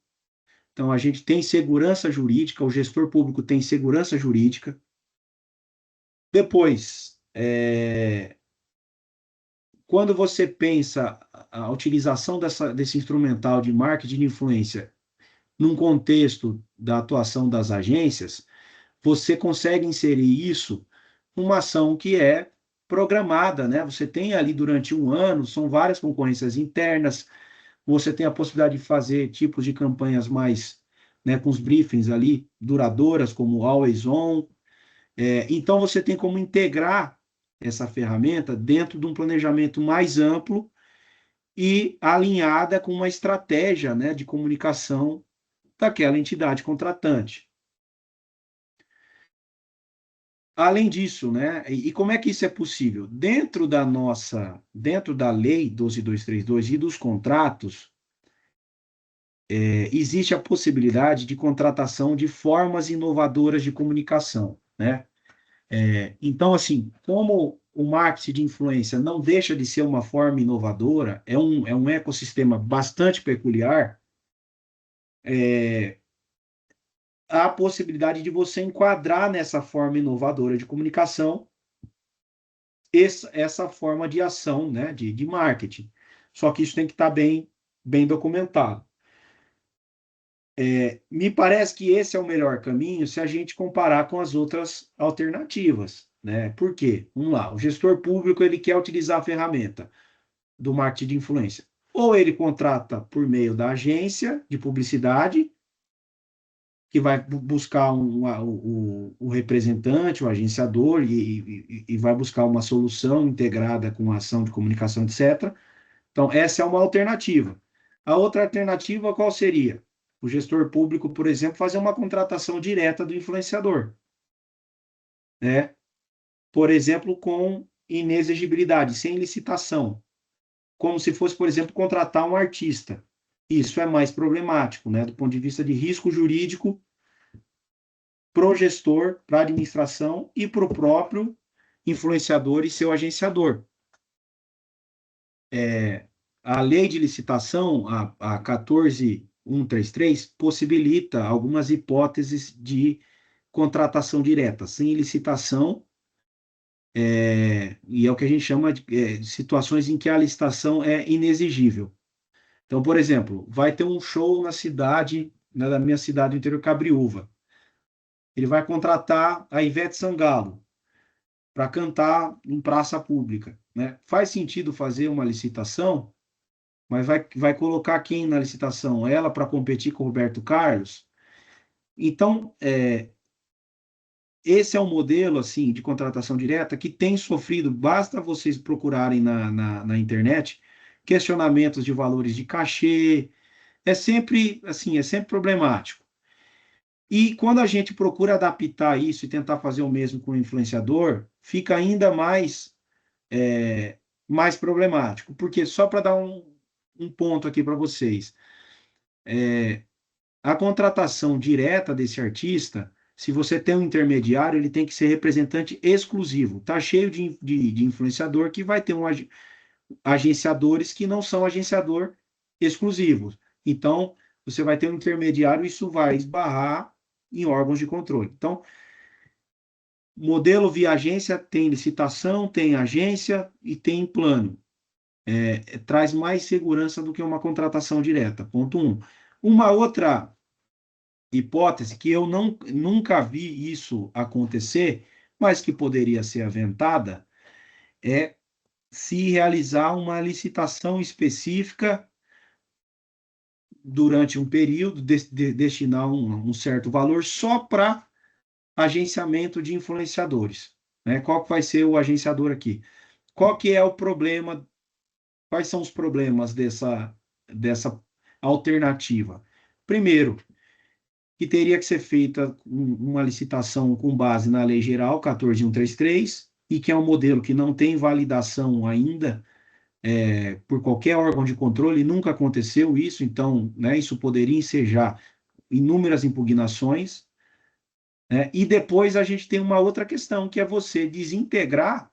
então a gente tem segurança jurídica, o gestor público tem segurança jurídica. Depois, quando você pensa a utilização desse instrumental de marketing de influência num contexto da atuação das agências, você consegue inserir isso numa ação que é programada, né? Você tem ali durante um ano, são várias concorrências internas, você tem a possibilidade de fazer tipos de campanhas mais, né, com os briefings ali, duradouras, como Always On. Então, você tem como integrar essa ferramenta dentro de um planejamento mais amplo e alinhada com uma estratégia, né, de comunicação daquela entidade contratante. Além disso, né, e como é que isso é possível? Dentro da lei 12.232 e dos contratos, existe a possibilidade de contratação de formas inovadoras de comunicação, né? Então, assim, como o marketing de influência não deixa de ser uma forma inovadora, é um ecossistema bastante peculiar, há a possibilidade de você enquadrar nessa forma inovadora de comunicação essa forma de ação, né, de marketing. Só que isso tem que estar bem documentado. Me parece que esse é o melhor caminho se a gente comparar com as outras alternativas, né? Por quê? Vamos lá, o gestor público ele quer utilizar a ferramenta do marketing de influência. Ou ele contrata por meio da agência de publicidade, que vai buscar o representante, o agenciador, e vai buscar uma solução integrada com a ação de comunicação, etc. Então, essa é uma alternativa. A outra alternativa, qual seria? O gestor público, por exemplo, fazer uma contratação direta do influenciador, né? Por exemplo, com inexigibilidade, sem licitação, como se fosse, por exemplo, contratar um artista. Isso é mais problemático, né? Do ponto de vista de risco jurídico para o gestor, para a administração e para o próprio influenciador e seu agenciador. A lei de licitação, a 14.133, possibilita algumas hipóteses de contratação direta, sem licitação, e é o que a gente chama de situações em que a licitação é inexigível. Então, por exemplo, vai ter um show na cidade, na minha cidade, do interior, Cabriúva. Ele vai contratar a Ivete Sangalo para cantar em praça pública, né? Faz sentido fazer uma licitação, mas vai colocar quem na licitação? Ela para competir com o Roberto Carlos? Então, esse é um modelo assim de contratação direta que tem sofrido, basta vocês procurarem na internet, questionamentos de valores de cachê, é sempre assim, é sempre problemático. E quando a gente procura adaptar isso e tentar fazer o mesmo com o influenciador, fica ainda mais problemático. Porque, só para dar um ponto aqui para vocês, a contratação direta desse artista, se você tem um intermediário, ele tem que ser representante exclusivo. Tá cheio de influenciador que vai ter agenciadores que não são agenciador exclusivos. Então, você vai ter um intermediário, isso vai esbarrar em órgãos de controle. Então, modelo via agência tem licitação, tem agência e tem plano. Traz mais segurança do que uma contratação direta. Ponto 1. Uma outra hipótese que eu nunca vi isso acontecer, mas que poderia ser aventada, é se realizar uma licitação específica durante um período, destinar um certo valor só para agenciamento de influenciadores. Né? Qual que vai ser o agenciador aqui? Qual que é o problema? Quais são os problemas dessa alternativa? Primeiro, que teria que ser feita uma licitação com base na Lei Geral 14.133, e que é um modelo que não tem validação ainda por qualquer órgão de controle, nunca aconteceu isso, então, né, isso poderia ensejar inúmeras impugnações, né? E depois a gente tem uma outra questão, que é você desintegrar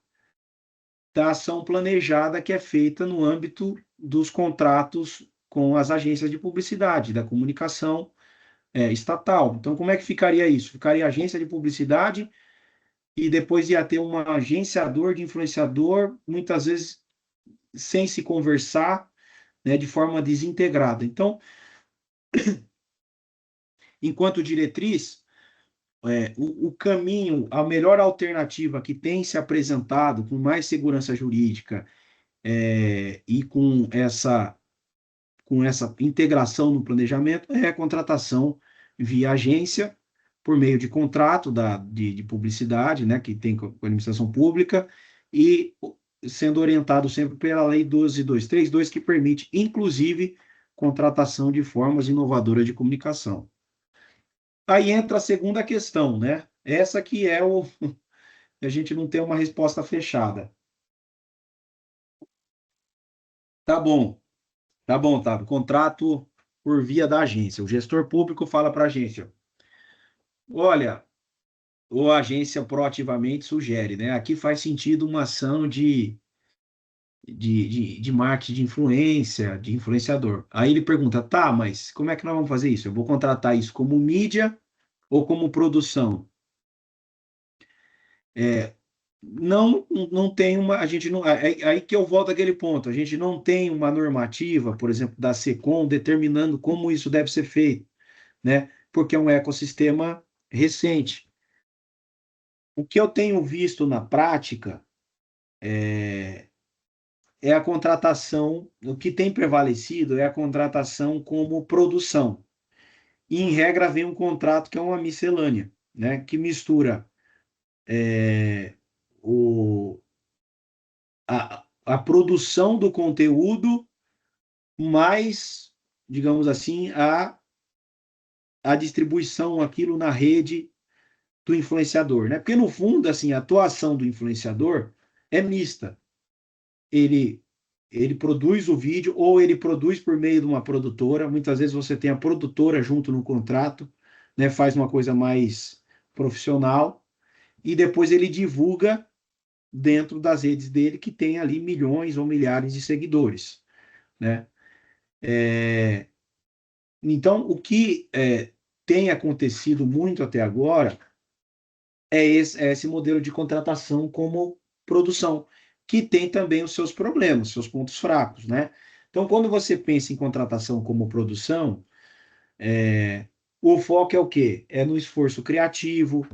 da ação planejada que é feita no âmbito dos contratos com as agências de publicidade, da comunicação estatal. Então, como é que ficaria isso? Ficaria agência de publicidade e depois ia ter um agenciador de influenciador, muitas vezes sem se conversar, né, de forma desintegrada. Então, enquanto diretriz, o caminho, a melhor alternativa que tem se apresentado com mais segurança jurídica e com essa integração no planejamento é a contratação via agência, por meio de contrato de publicidade, né, que tem com a administração pública, e sendo orientado sempre pela Lei 12.232, que permite, inclusive, contratação de formas inovadoras de comunicação. Aí entra a segunda questão, né? Essa que é o. A gente não tem uma resposta fechada. Tá bom, tá bom, tá. Contrato por via da agência. O gestor público fala para a agência: olha, ou a agência proativamente sugere, né? Aqui faz sentido uma ação de marketing de influência, de influenciador. Aí ele pergunta: tá, mas como é que nós vamos fazer isso? Eu vou contratar isso como mídia ou como produção? É, não tem uma, a gente não, aí que eu volto àquele ponto, a gente não tem uma normativa, por exemplo, da SECOM, determinando como isso deve ser feito, né? Porque é um ecossistema recente. O que eu tenho visto na prática é a contratação, o que tem prevalecido é a contratação como produção. E, em regra, vem um contrato que é uma miscelânea, né? Que mistura o, a produção do conteúdo mais, digamos assim, a distribuição, aquilo na rede do influenciador, né? Porque, no fundo, assim, a atuação do influenciador é mista. Ele, ele produz o vídeo ou ele produz por meio de uma produtora. Muitas vezes você tem a produtora junto no contrato, né? Faz uma coisa mais profissional e depois ele divulga dentro das redes dele, que tem ali milhões ou milhares de seguidores, né? Então, o que tem acontecido muito até agora é esse modelo de contratação como produção, que tem também os seus problemas, seus pontos fracos, né? Então, quando você pensa em contratação como produção, o foco é o quê? É no esforço criativo.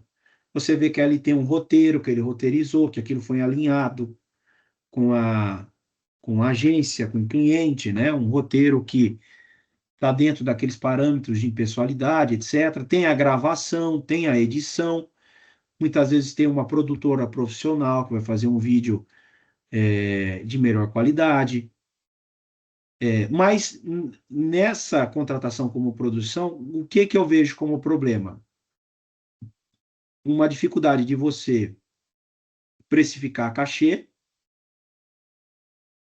Você vê que ali tem um roteiro que ele roteirizou, que aquilo foi alinhado com com a agência, com o cliente, né? Um roteiro que está dentro daqueles parâmetros de impessoalidade, etc. Tem a gravação, tem a edição. Muitas vezes tem uma produtora profissional que vai fazer um vídeo de melhor qualidade. Mas nessa contratação como produção, o que que eu vejo como problema? Uma dificuldade de você precificar cachê,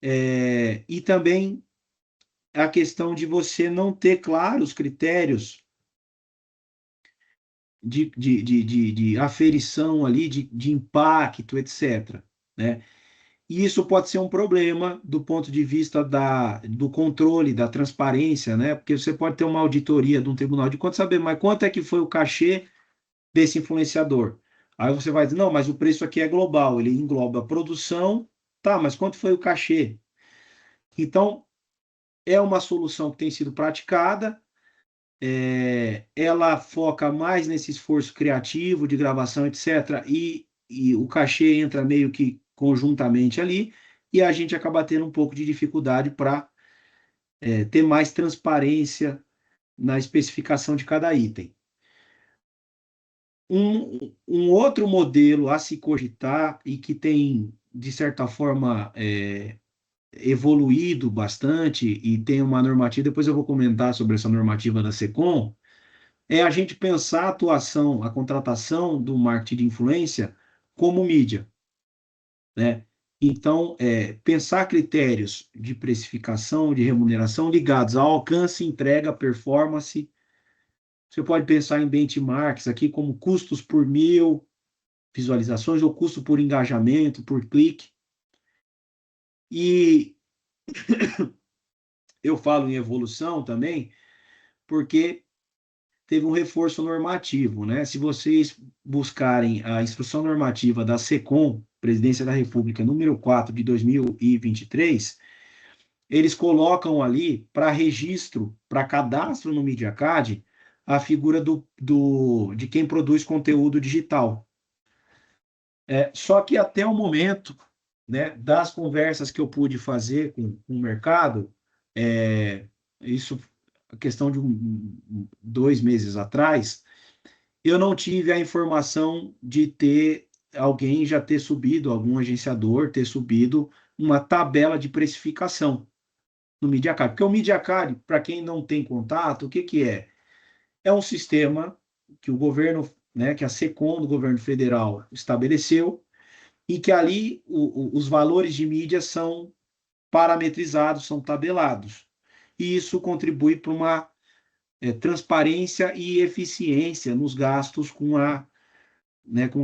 e também a questão de você não ter claros critérios de aferição ali, de impacto, etc. Né? E isso pode ser um problema do ponto de vista do controle, da transparência, né? Porque você pode ter uma auditoria de um tribunal de contas, saber, mas quanto é que foi o cachê desse influenciador? Aí você vai dizer, não, mas o preço aqui é global, ele engloba a produção, tá, mas quanto foi o cachê? Então, é uma solução que tem sido praticada, ela foca mais nesse esforço criativo de gravação, etc., e o cachê entra meio que conjuntamente ali, e a gente acaba tendo um pouco de dificuldade para ter mais transparência na especificação de cada item. Um outro modelo a se cogitar e que tem, de certa forma, evoluído bastante e tem uma normativa, depois eu vou comentar sobre essa normativa da SECOM, é a gente pensar a atuação, a contratação do marketing de influência como mídia, né? Então, pensar critérios de precificação, de remuneração ligados ao alcance, entrega, performance. Você pode pensar em benchmarks aqui como custos por 1.000 visualizações ou custo por engajamento, por clique. E eu falo em evolução também, porque teve um reforço normativo, né? Se vocês buscarem a instrução normativa da SECOM, Presidência da República, número 4 de 2023, eles colocam ali para registro, para cadastro no MediaCad, a figura de quem produz conteúdo digital. Só que até o momento, né, das conversas que eu pude fazer com o mercado, isso, a questão de 2 meses atrás, eu não tive a informação de ter alguém já ter subido, algum agenciador ter subido uma tabela de precificação no MediaCard. Porque o MediaCard, para quem não tem contato, o que que é? É um sistema que o governo, né, que a SECOM do governo federal estabeleceu, e que ali os valores de mídia são parametrizados, são tabelados. E isso contribui para uma transparência e eficiência nos gastos com a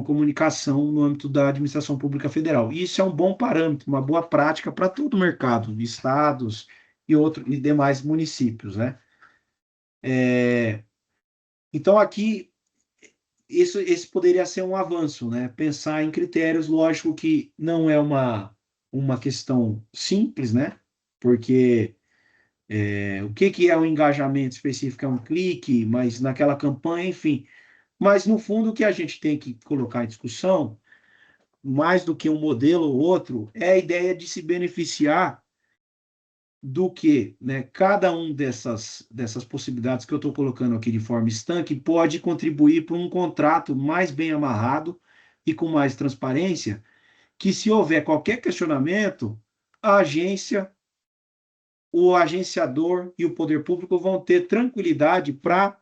comunicação no âmbito da administração pública federal. E isso é um bom parâmetro, uma boa prática para todo o mercado, estados e demais municípios, né? Então, aqui, esse poderia ser um avanço, né? Pensar em critérios, lógico que não é uma questão simples, né? Porque o que é um engajamento específico? É um clique, mas naquela campanha, enfim. Mas, no fundo, o que a gente tem que colocar em discussão, mais do que um modelo ou outro, é a ideia de se beneficiar do que, né, cada um dessas possibilidades que eu estou colocando aqui de forma estanque pode contribuir para um contrato mais bem amarrado e com mais transparência, que se houver qualquer questionamento, a agência, o agenciador e o poder público vão ter tranquilidade para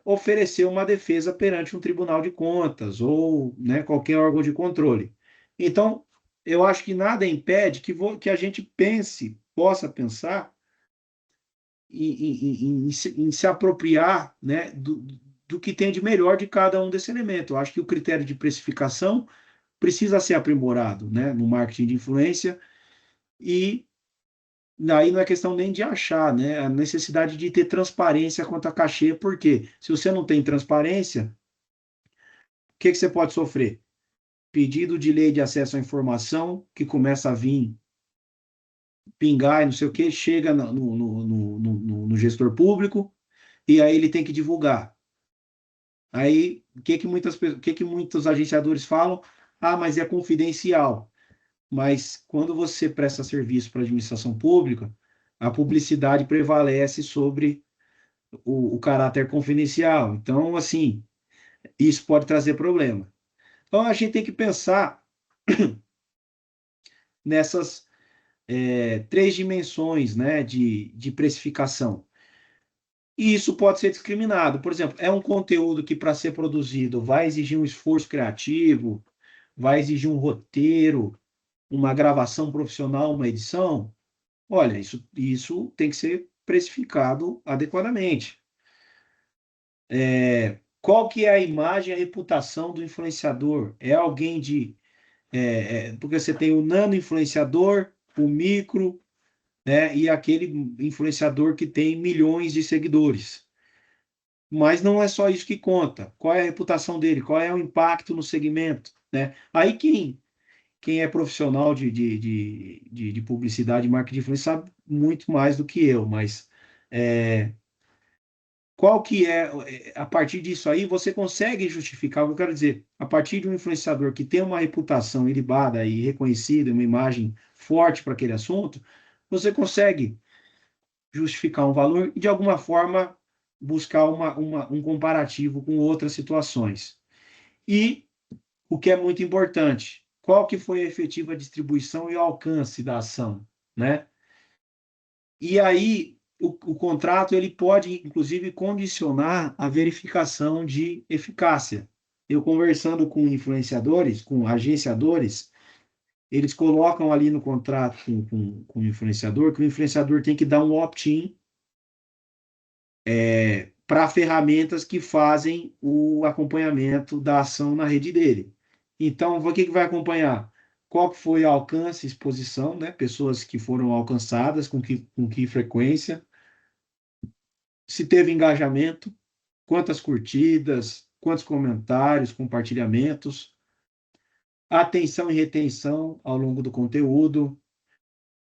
oferecer uma defesa perante um tribunal de contas ou, né, qualquer órgão de controle. Então, eu acho que nada impede que a gente possa pensar em se apropriar, né, do que tem de melhor de cada um desse elemento. Eu acho que o critério de precificação precisa ser aprimorado, né, no marketing de influência, e aí não é questão nem de achar, né, a necessidade de ter transparência quanto a cachê, porque se você não tem transparência, o que você pode sofrer? Pedido de lei de acesso à informação, que começa a vir pingar e não sei o que, chega no gestor público, e aí ele tem que divulgar. Aí, o que muitos agenciadores falam? Ah, mas é confidencial. Mas quando você presta serviço para a administração pública, a publicidade prevalece sobre o caráter confidencial. Então, assim, isso pode trazer problema. Então, a gente tem que pensar nessas 3 dimensões, né, de precificação. E isso pode ser discriminado. Por exemplo, é um conteúdo que, para ser produzido, vai exigir um esforço criativo, vai exigir um roteiro, uma gravação profissional, uma edição. Olha, isso tem que ser precificado adequadamente. Qual que é a imagem e a reputação do influenciador? É alguém porque você tem o nano influenciador, o micro, né, e aquele influenciador que tem milhões de seguidores. Mas não é só isso que conta. Qual é a reputação dele? Qual é o impacto no segmento? Né? Aí quem é profissional de publicidade e marketing de influência sabe muito mais do que eu, mas qual que a partir disso aí, você consegue justificar, o que eu quero dizer, a partir de um influenciador que tem uma reputação ilibada e reconhecida, uma imagem forte para aquele assunto, você consegue justificar um valor e, de alguma forma, buscar um comparativo com outras situações. E o que é muito importante, qual que foi a efetiva distribuição e o alcance da ação, né? E aí, o contrato ele pode, inclusive, condicionar a verificação de eficácia. Eu conversando com influenciadores, com agenciadores, eles colocam ali no contrato com o influenciador que o influenciador tem que dar um opt-in para ferramentas que fazem o acompanhamento da ação na rede dele. Então, o que vai acompanhar? Qual foi o alcance, exposição, né? Pessoas que foram alcançadas, com que frequência, se teve engajamento, quantas curtidas, quantos comentários, compartilhamentos, atenção e retenção ao longo do conteúdo,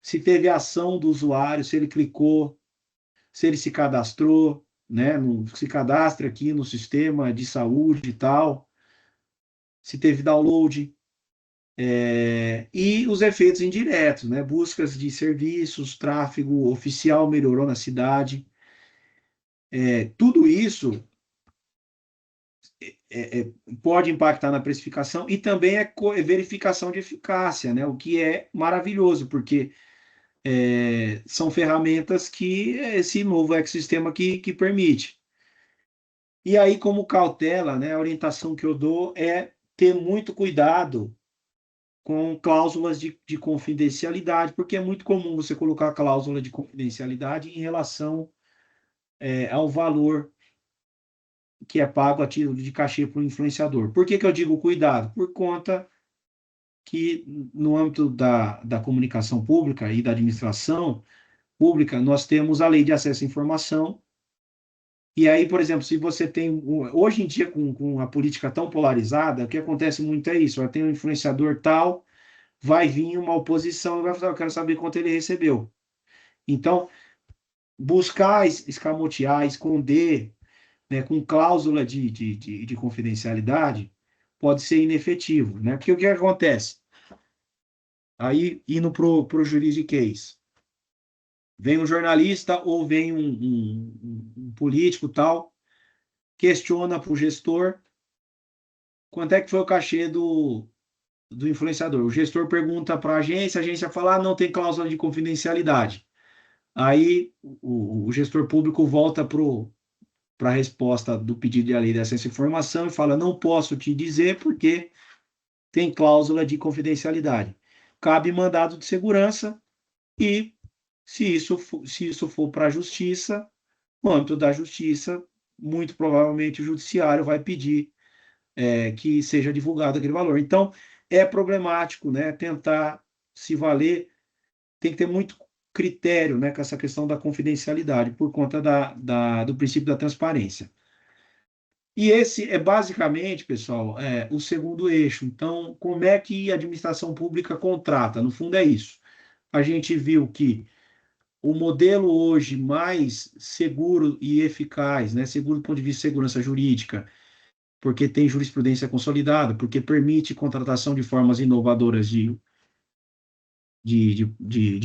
se teve ação do usuário, se ele clicou, se ele se cadastrou, né? Se cadastra aqui no sistema de saúde e tal, se teve download, e os efeitos indiretos, né? Buscas de serviços, tráfego oficial melhorou na cidade. Tudo isso pode impactar na precificação e também é verificação de eficácia, né? O que é maravilhoso, porque são ferramentas que esse novo ecossistema que permite. E aí, como cautela, né, a orientação que eu dou é ter muito cuidado com cláusulas de confidencialidade, porque é muito comum você colocar cláusula de confidencialidade em relação ao valor que é pago a título de cachê para o influenciador. Por que eu digo cuidado? Por conta que no âmbito da comunicação pública e da administração pública, nós temos a lei de acesso à informação. E aí, por exemplo, se você tem. Hoje em dia, com a política tão polarizada, o que acontece muito é isso: vai ter um influenciador tal, vai vir uma oposição e vai falar, eu quero saber quanto ele recebeu. Então, buscar escamotear, esconder, né, com cláusula de confidencialidade, pode ser inefetivo, né? Porque o que acontece? Aí, indo para o juridiquês, vem um jornalista ou vem um político tal, questiona para o gestor quanto é que foi o cachê do influenciador. O gestor pergunta para a agência fala, não tem cláusula de confidencialidade. Aí o gestor público volta para a resposta do pedido de lei dessa informação e fala, não posso te dizer porque tem cláusula de confidencialidade. Cabe mandado de segurança e, se isso for para a justiça, no âmbito da justiça, muito provavelmente o judiciário vai pedir que seja divulgado aquele valor. Então, é problemático, né? Tentar se valer, tem que ter muito critério, né, com essa questão da confidencialidade, por conta do princípio da transparência. E esse é basicamente, pessoal, o segundo eixo. Então, como é que a administração pública contrata? No fundo, é isso. A gente viu que o modelo hoje mais seguro e eficaz, né, seguro do ponto de vista de segurança jurídica, porque tem jurisprudência consolidada, porque permite contratação de formas inovadoras de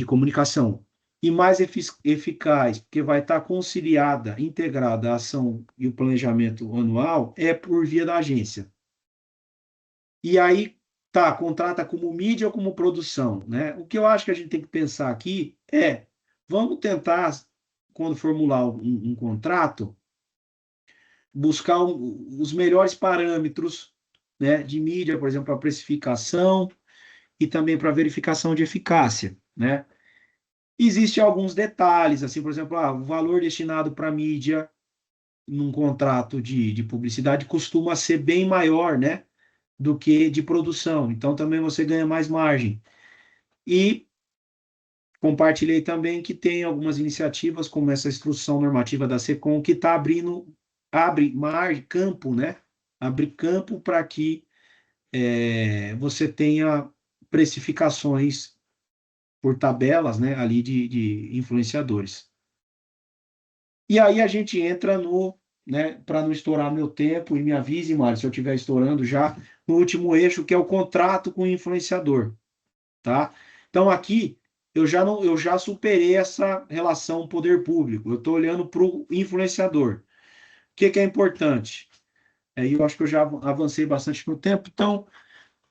comunicação, e mais eficaz, porque vai estar conciliada, integrada a ação e o planejamento anual, é por via da agência. E aí, tá, contrata como mídia ou como produção, né? O que eu acho que a gente tem que pensar aqui vamos tentar, quando formular um contrato, buscar os melhores parâmetros, né, de mídia, por exemplo, para precificação e também para verificação de eficácia, né? Existem alguns detalhes, assim, por exemplo, o valor destinado para mídia num contrato de publicidade costuma ser bem maior, né, do que de produção. Então, também você ganha mais margem. E compartilhei também que tem algumas iniciativas, como essa instrução normativa da SECOM, que está abre campo, né? Abre campo para que você tenha precificações por tabelas, né, ali de influenciadores. E aí a gente entra né, para não estourar meu tempo, e me avise, Mário, se eu estiver estourando já, no último eixo, que é o contrato com o influenciador, tá? Então, aqui, eu já superei essa relação poder público. Eu estou olhando para o influenciador. O que é importante? Aí eu acho que eu já avancei bastante no tempo. Então,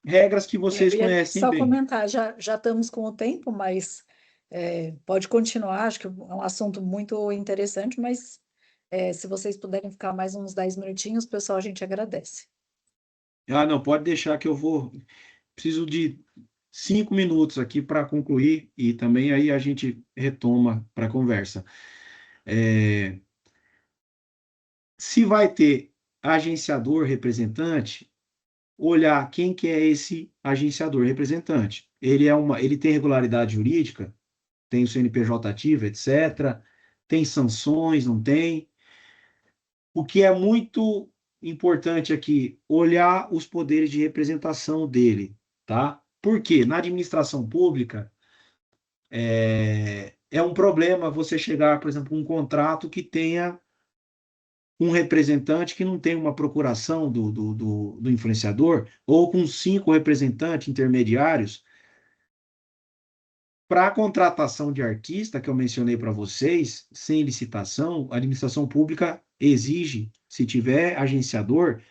regras que Eu vocês ia conhecem só bem. comentar, já estamos com o tempo, mas pode continuar, acho que é um assunto muito interessante, mas se vocês puderem ficar mais uns 10 minutinhos, pessoal, a gente agradece. Ah, não, pode deixar que eu vou. Preciso de 5 minutos aqui para concluir e também aí a gente retoma para a conversa. É, se vai ter agenciador representante, olhar quem que é esse agenciador representante. Ele tem regularidade jurídica, tem o CNPJ ativo, etc. Tem sanções, não tem. O que é muito importante aqui, olhar os poderes de representação dele, tá? Porque na administração pública é um problema você chegar, por exemplo, um contrato que tenha um representante que não tem uma procuração do influenciador, ou com 5 representantes intermediários. Para a contratação de artista, que eu mencionei para vocês, sem licitação, a administração pública exige, se tiver agenciador,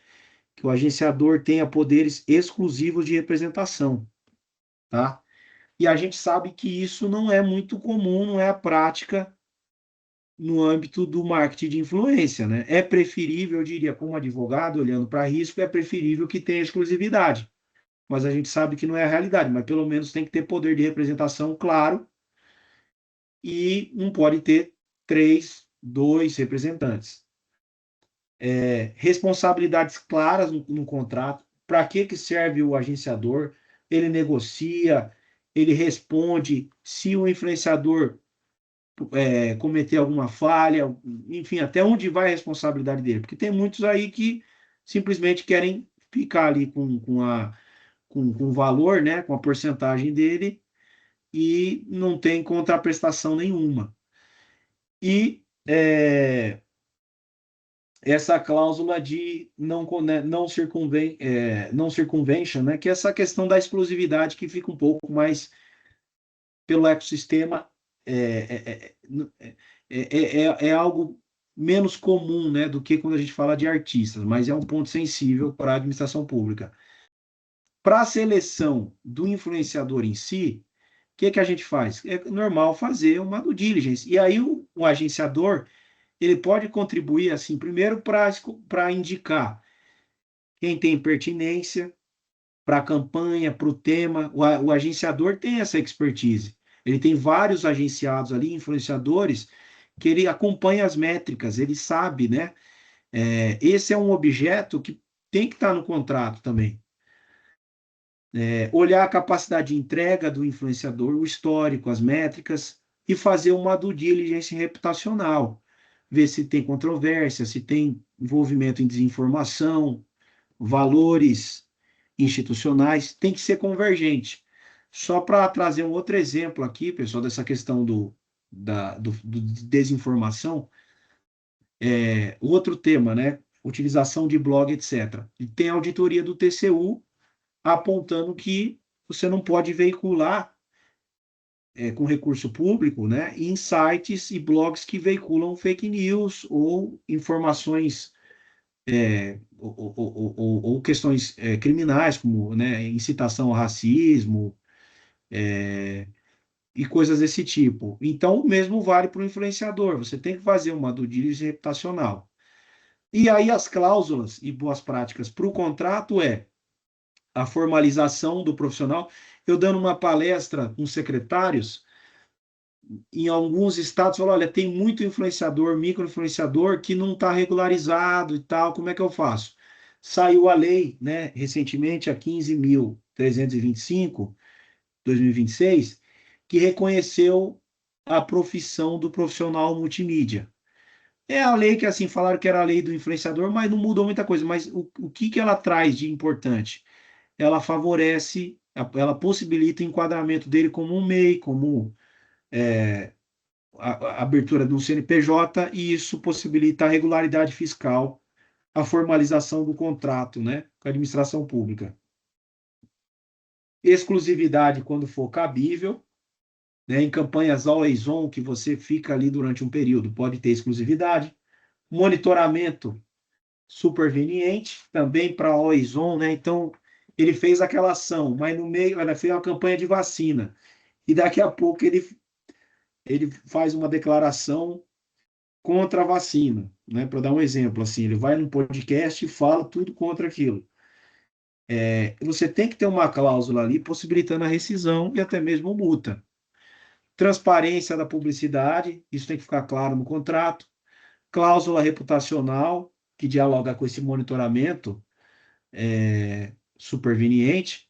que o agenciador tenha poderes exclusivos de representação, tá? E a gente sabe que isso não é muito comum, não é a prática no âmbito do marketing de influência, né? É preferível, eu diria, como advogado, olhando para risco, é preferível que tenha exclusividade. Mas a gente sabe que não é a realidade, mas pelo menos tem que ter poder de representação claro e não pode ter 2 representantes. Responsabilidades claras no contrato. Para que serve o agenciador? Ele negocia, ele responde se o influenciador cometer alguma falha, enfim, até onde vai a responsabilidade dele? Porque tem muitos aí que simplesmente querem ficar ali com o valor, né, com a porcentagem dele e não tem contraprestação nenhuma. E essa cláusula de não circunvention, né, que é essa questão da exclusividade que fica um pouco mais pelo ecossistema, é, é algo menos comum, né, do que quando a gente fala de artistas, mas é um ponto sensível para a administração pública. Para a seleção do influenciador em si, o que a gente faz? É normal fazer uma due diligence. E aí o agenciador, ele pode contribuir, assim, primeiro para indicar quem tem pertinência para a campanha, para o tema. O agenciador tem essa expertise. Ele tem vários agenciados ali, influenciadores, que ele acompanha as métricas, ele sabe, né? Esse é um objeto que tem que estar no contrato também. Olhar a capacidade de entrega do influenciador, o histórico, as métricas, e fazer uma due diligence reputacional. Ver se tem controvérsia, se tem envolvimento em desinformação, valores institucionais, tem que ser convergente. Só para trazer um outro exemplo aqui, pessoal, dessa questão do desinformação, o outro tema, né? Utilização de blog, etc. E tem a auditoria do TCU apontando que você não pode veicular com recurso público, né, em sites e blogs que veiculam fake news ou informações ou questões criminais, como, né, incitação ao racismo e coisas desse tipo. Então, o mesmo vale para o influenciador. Você tem que fazer uma due diligence reputacional. E aí as cláusulas e boas práticas para o contrato a formalização do profissional. Eu dando uma palestra com secretários, em alguns estados, falou, olha, tem muito influenciador, micro-influenciador, que não está regularizado e tal, como é que eu faço? Saiu a lei, né, recentemente, a 15.325, 2026, que reconheceu a profissão do profissional multimídia. É a lei que, assim, falaram que era a lei do influenciador, mas não mudou muita coisa. Mas o que ela traz de importante? Ela favorece, ela possibilita o enquadramento dele como um MEI, como a abertura de um CNPJ, e isso possibilita a regularidade fiscal, a formalização do contrato, né, com a administração pública. Exclusividade quando for cabível, né? Em campanhas always on, que você fica ali durante um período, pode ter exclusividade. Monitoramento superveniente, também para always on, né? Então, ele fez aquela ação, mas no meio, ela fez uma campanha de vacina. E daqui a pouco ele faz uma declaração contra a vacina, né? Para dar um exemplo, assim, ele vai num podcast e fala tudo contra aquilo. Você tem que ter uma cláusula ali possibilitando a rescisão e até mesmo multa. Transparência da publicidade, isso tem que ficar claro no contrato. Cláusula reputacional, que dialoga com esse monitoramento superveniente.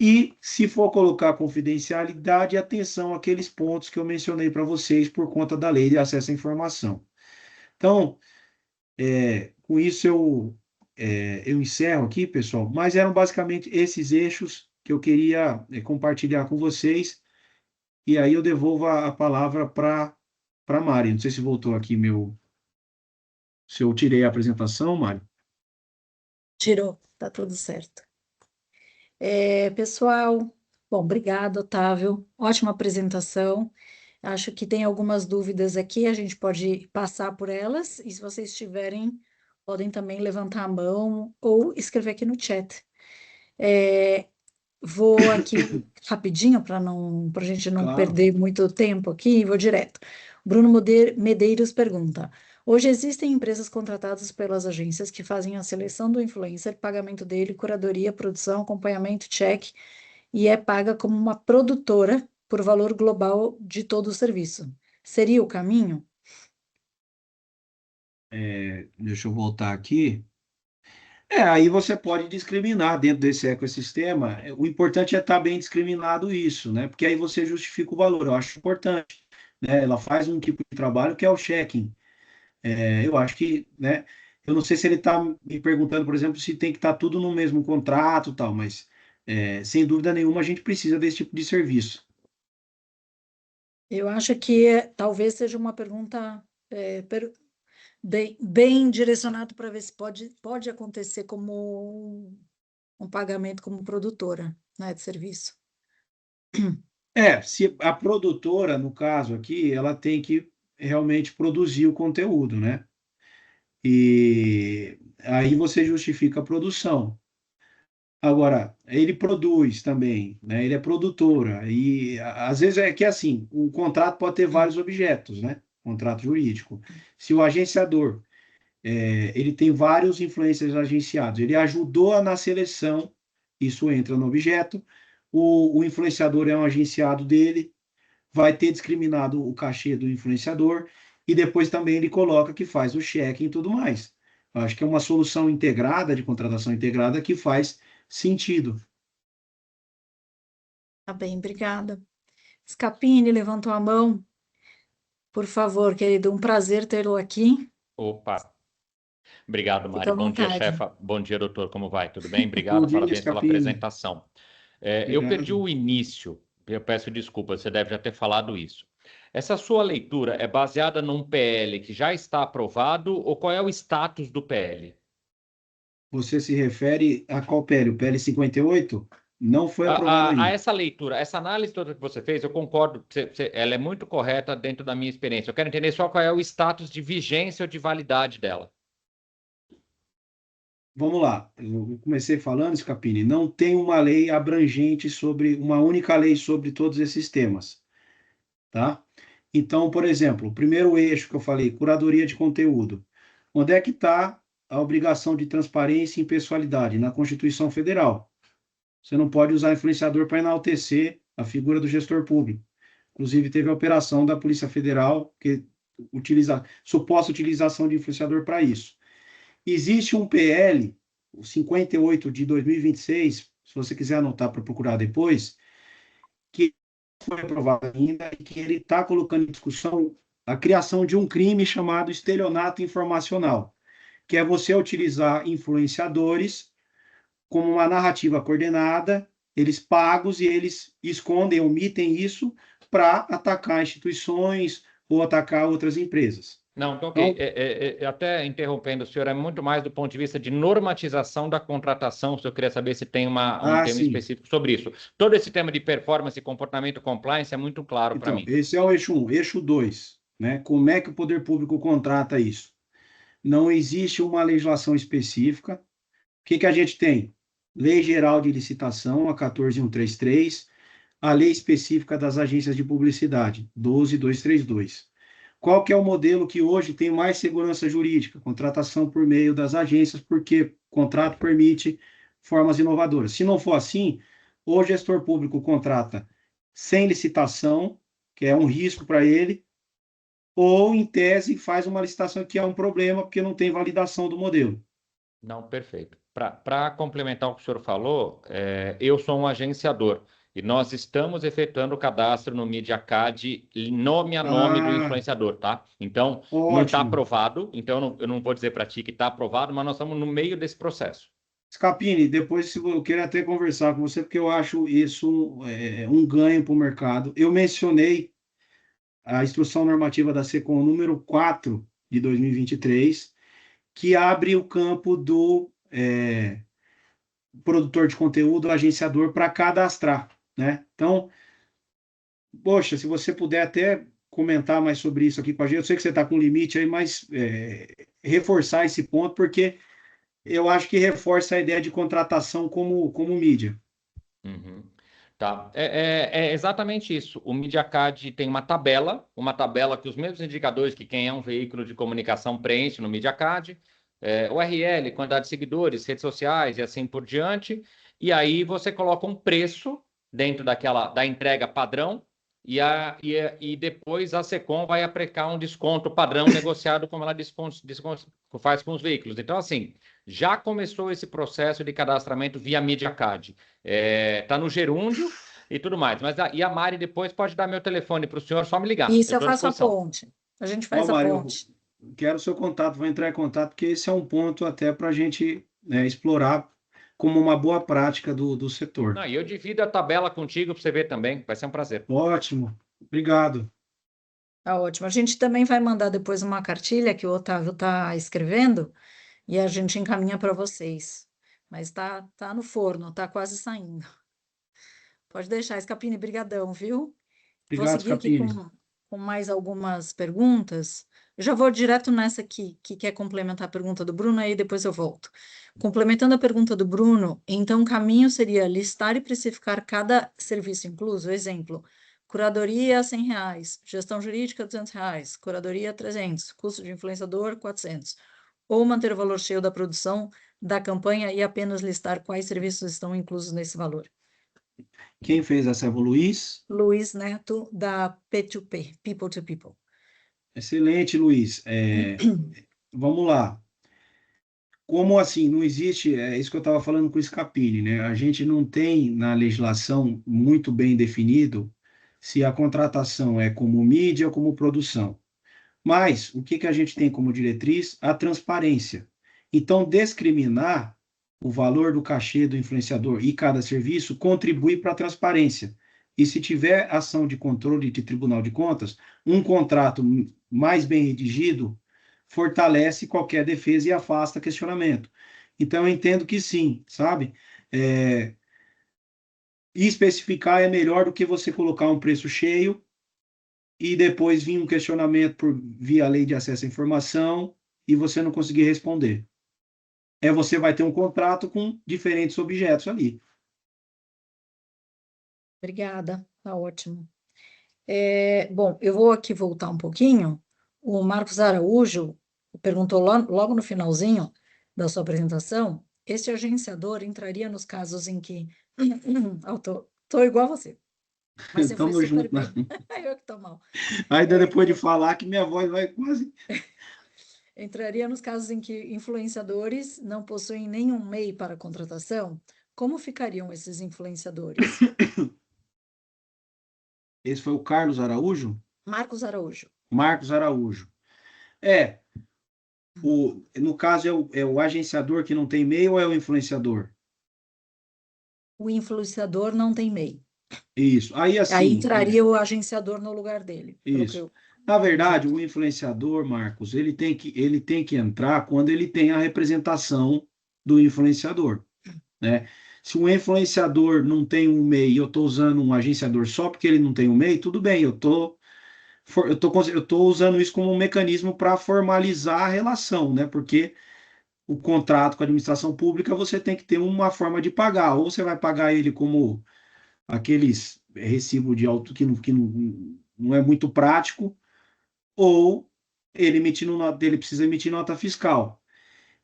E, se for colocar confidencialidade, atenção àqueles pontos que eu mencionei para vocês por conta da lei de acesso à informação. Então, com isso eu encerro aqui, pessoal, mas eram basicamente esses eixos que eu queria compartilhar com vocês, e aí eu devolvo a palavra para a Mari. Não sei se voltou aqui se eu tirei a apresentação, Mari. Tirou, tá tudo certo. Pessoal, bom, obrigado, Otávio. Ótima apresentação. Acho que tem algumas dúvidas aqui, a gente pode passar por elas, e se vocês tiverem, podem também levantar a mão ou escrever aqui no chat. Vou aqui rapidinho para a gente não Claro. perder muito tempo aqui, vou direto. Bruno Medeiros pergunta: hoje existem empresas contratadas pelas agências que fazem a seleção do influencer, pagamento dele, curadoria, produção, acompanhamento, check, e é paga como uma produtora por valor global de todo o serviço. Seria o caminho? Deixa eu voltar aqui. Aí você pode discriminar dentro desse ecossistema. O importante é estar bem discriminado isso, né? Porque aí você justifica o valor. Eu acho importante, né? Ela faz um tipo de trabalho que é o checking. Eu acho que, né? Eu não sei se ele está me perguntando, por exemplo, se tem que estar tudo no mesmo contrato, e tal, mas sem dúvida nenhuma a gente precisa desse tipo de serviço. Eu acho que talvez seja uma pergunta bem direcionado para ver se pode acontecer como um pagamento como produtora, né, de serviço. Se a produtora, no caso aqui, ela tem que realmente produzir o conteúdo, né? E aí você justifica a produção. Agora, ele produz também, né? Ele é produtora. E às vezes é que assim, o contrato pode ter vários objetos, né? Contrato jurídico. Se o agenciador, ele tem vários influencers agenciados, ele ajudou na seleção, isso entra no objeto. O influenciador é um agenciado dele, vai ter discriminado o cachê do influenciador e depois também ele coloca que faz o cheque e tudo mais. Eu acho que é uma solução integrada, de contratação integrada, que faz sentido. Tá bem, obrigada. Scapini levantou a mão. Por favor, querido, um prazer tê-lo aqui. Opa, obrigado, Fica Mari. à Bom dia, vontade. chefa. Bom dia, doutor. Como vai? Tudo bem? Bom Obrigado, dia, parabéns pela Scapini. apresentação. Eu perdi Obrigado. o início. Eu peço desculpa, você deve já ter falado isso. Essa sua leitura é baseada num PL que já está aprovado ou qual é o status do PL? Você se refere a qual PL? O PL 58? Não foi aprovado A ainda. essa leitura, essa análise toda que você fez, eu concordo, ela é muito correta dentro da minha experiência. Eu quero entender só qual é o status de vigência ou de validade dela. Vamos lá. Eu comecei falando, Scapini, não tem uma lei abrangente sobre, uma única lei sobre todos esses temas, tá? Então, por exemplo, o primeiro eixo que eu falei, curadoria de conteúdo. Onde é que está a obrigação de transparência e impessoalidade? Na Constituição Federal. Você não pode usar influenciador para enaltecer a figura do gestor público. Inclusive, teve a operação da Polícia Federal que utiliza suposta utilização de influenciador para isso. Existe um PL, o 58 de 2026, se você quiser anotar para procurar depois, que foi aprovado ainda e que ele está colocando em discussão a criação de um crime chamado estelionato informacional, que é você utilizar influenciadores como uma narrativa coordenada, eles pagos e eles escondem, omitem isso para atacar instituições ou atacar outras empresas. Não, então, ok. Até interrompendo o senhor, é muito mais do ponto de vista de normatização da contratação, se eu queria saber se tem um tema sim. específico sobre isso. Todo esse tema de performance, comportamento, compliance é muito claro para mim. Esse é o eixo 1. Eixo 2, né? Como é que o poder público contrata isso? Não existe uma legislação específica. O que a gente tem? Lei Geral de Licitação, a 14.133, a Lei Específica das Agências de Publicidade, 12.232. Qual que é o modelo que hoje tem mais segurança jurídica? Contratação por meio das agências, porque o contrato permite formas inovadoras. Se não for assim, o gestor público contrata sem licitação, que é um risco para ele, ou, em tese, faz uma licitação que é um problema, porque não tem validação do modelo. Não, perfeito. Para complementar o que o senhor falou, eu sou um agenciador e nós estamos efetuando o cadastro no MediaCAD nome a nome do influenciador, tá? Então, não está aprovado, então eu não vou dizer para ti que está aprovado, mas nós estamos no meio desse processo. Scapini, depois eu queria até conversar com você, porque eu acho isso um ganho para o mercado. Eu mencionei a Instrução Normativa da SECOM número 4 de 2023, que abre o campo do produtor de conteúdo, agenciador, para cadastrar, né? Então, poxa, se você puder até comentar mais sobre isso aqui com a gente, eu sei que você está com limite aí, mas reforçar esse ponto, porque eu acho que reforça a ideia de contratação como mídia. Uhum. Tá. É exatamente isso. O MediaCAD tem uma tabela que os mesmos indicadores que quem é um veículo de comunicação preenche no MediaCAD, URL, quantidade de seguidores, redes sociais e assim por diante, e aí você coloca um preço dentro da entrega padrão e depois a SECOM vai aplicar um desconto padrão negociado como ela faz com os veículos. Então, assim, já começou esse processo de cadastramento via MediaCAD. Está no gerúndio e tudo mais. Mas a Mari depois pode dar meu telefone para o senhor, só me ligar. Isso, eu faço a ponte. A gente faz a Mari, ponte. Eu quero o seu contato, vou entrar em contato, porque esse é um ponto até para a gente explorar como uma boa prática do setor. Não, e eu divido a tabela contigo para você ver também. Vai ser um prazer. Ótimo. Obrigado. Tá ótimo. A gente também vai mandar depois uma cartilha que o Otávio está escrevendo e a gente encaminha para vocês. Mas tá no forno, tá quase saindo. Pode deixar, Scapini, brigadão, viu? Vou Obrigado, seguir aqui Scapini. com mais algumas perguntas. Eu já vou direto nessa aqui, que quer complementar a pergunta do Bruno, aí depois eu volto. Complementando a pergunta do Bruno, então o caminho seria listar e precificar cada serviço incluso. Exemplo, curadoria R$100, gestão jurídica R$200, curadoria 300, custo de influenciador 400. Ou manter o valor cheio da produção da campanha e apenas listar quais serviços estão inclusos nesse valor. Quem fez essa é o Luiz? Luiz Neto, da P2P, People to People. Excelente, Luiz. Vamos lá. Como assim? Não existe, é isso que eu estava falando com o Scapini, né? A gente não tem na legislação muito bem definido se a contratação é como mídia ou como produção. Mas o que a gente tem como diretriz? A transparência. Então, discriminar o valor do cachê do influenciador e cada serviço contribui para a transparência. E se tiver ação de controle de Tribunal de Contas, um contrato mais bem redigido fortalece qualquer defesa e afasta questionamento. Então, eu entendo que sim, sabe? Especificar é melhor do que você colocar um preço cheio e depois vir um questionamento via lei de acesso à informação e você não conseguir responder. Você vai ter um contrato com diferentes objetos ali. Obrigada, tá ótimo. Bom, eu vou aqui voltar um pouquinho. O Marcos Araújo perguntou logo no finalzinho da sua apresentação, este agenciador entraria nos casos em que... Tô igual a você. Mas você foi super junto, bem. Eu que tô mal. Ainda depois de falar que minha voz vai quase... Entraria nos casos em que influenciadores não possuem nenhum MEI para contratação? Como ficariam esses influenciadores? Esse foi o Carlos Araújo? Marcos Araújo. Marcos Araújo. No caso, é o agenciador que não tem MEI ou é o influenciador? O influenciador não tem MEI. Isso. Aí, assim... Aí entraria o agenciador no lugar dele. Isso. Na verdade, o influenciador, Marcos, ele tem que entrar quando ele tem a representação do influenciador, né? Se o influenciador não tem um MEI e eu estou usando um agenciador só porque ele não tem um MEI, tudo bem, eu tô usando isso como um mecanismo para formalizar a relação, né? Porque o contrato com a administração pública você tem que ter uma forma de pagar, ou você vai pagar ele como aqueles recibo de auto que não é muito prático, ou ele precisa emitir nota fiscal.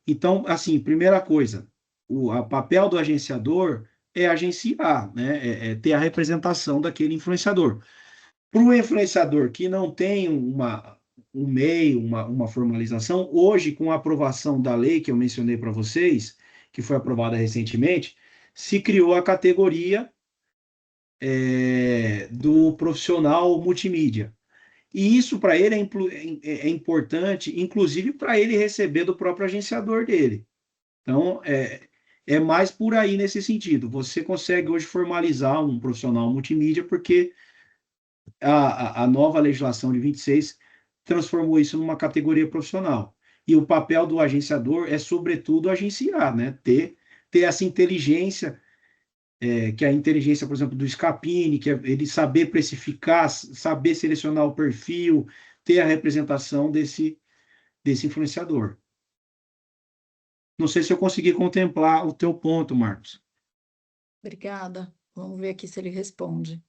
Então, assim, primeira coisa, o papel do agenciador é agenciar, né? É ter a representação daquele influenciador. Para o influenciador que não tem um meio, uma formalização, hoje, com a aprovação da lei que eu mencionei para vocês, que foi aprovada recentemente, se criou a categoria do profissional multimídia. E isso para ele é importante, inclusive para ele receber do próprio agenciador dele. Então, é mais por aí nesse sentido. Você consegue hoje formalizar um profissional multimídia porque a nova legislação de 26 transformou isso numa categoria profissional. E o papel do agenciador é, sobretudo, agenciar, né? Ter essa inteligência, que é a inteligência, por exemplo, do Scapini, que é ele saber precificar, saber selecionar o perfil, ter a representação desse influenciador. Não sei se eu consegui contemplar o teu ponto, Marcos. Obrigada. Vamos ver aqui se ele responde.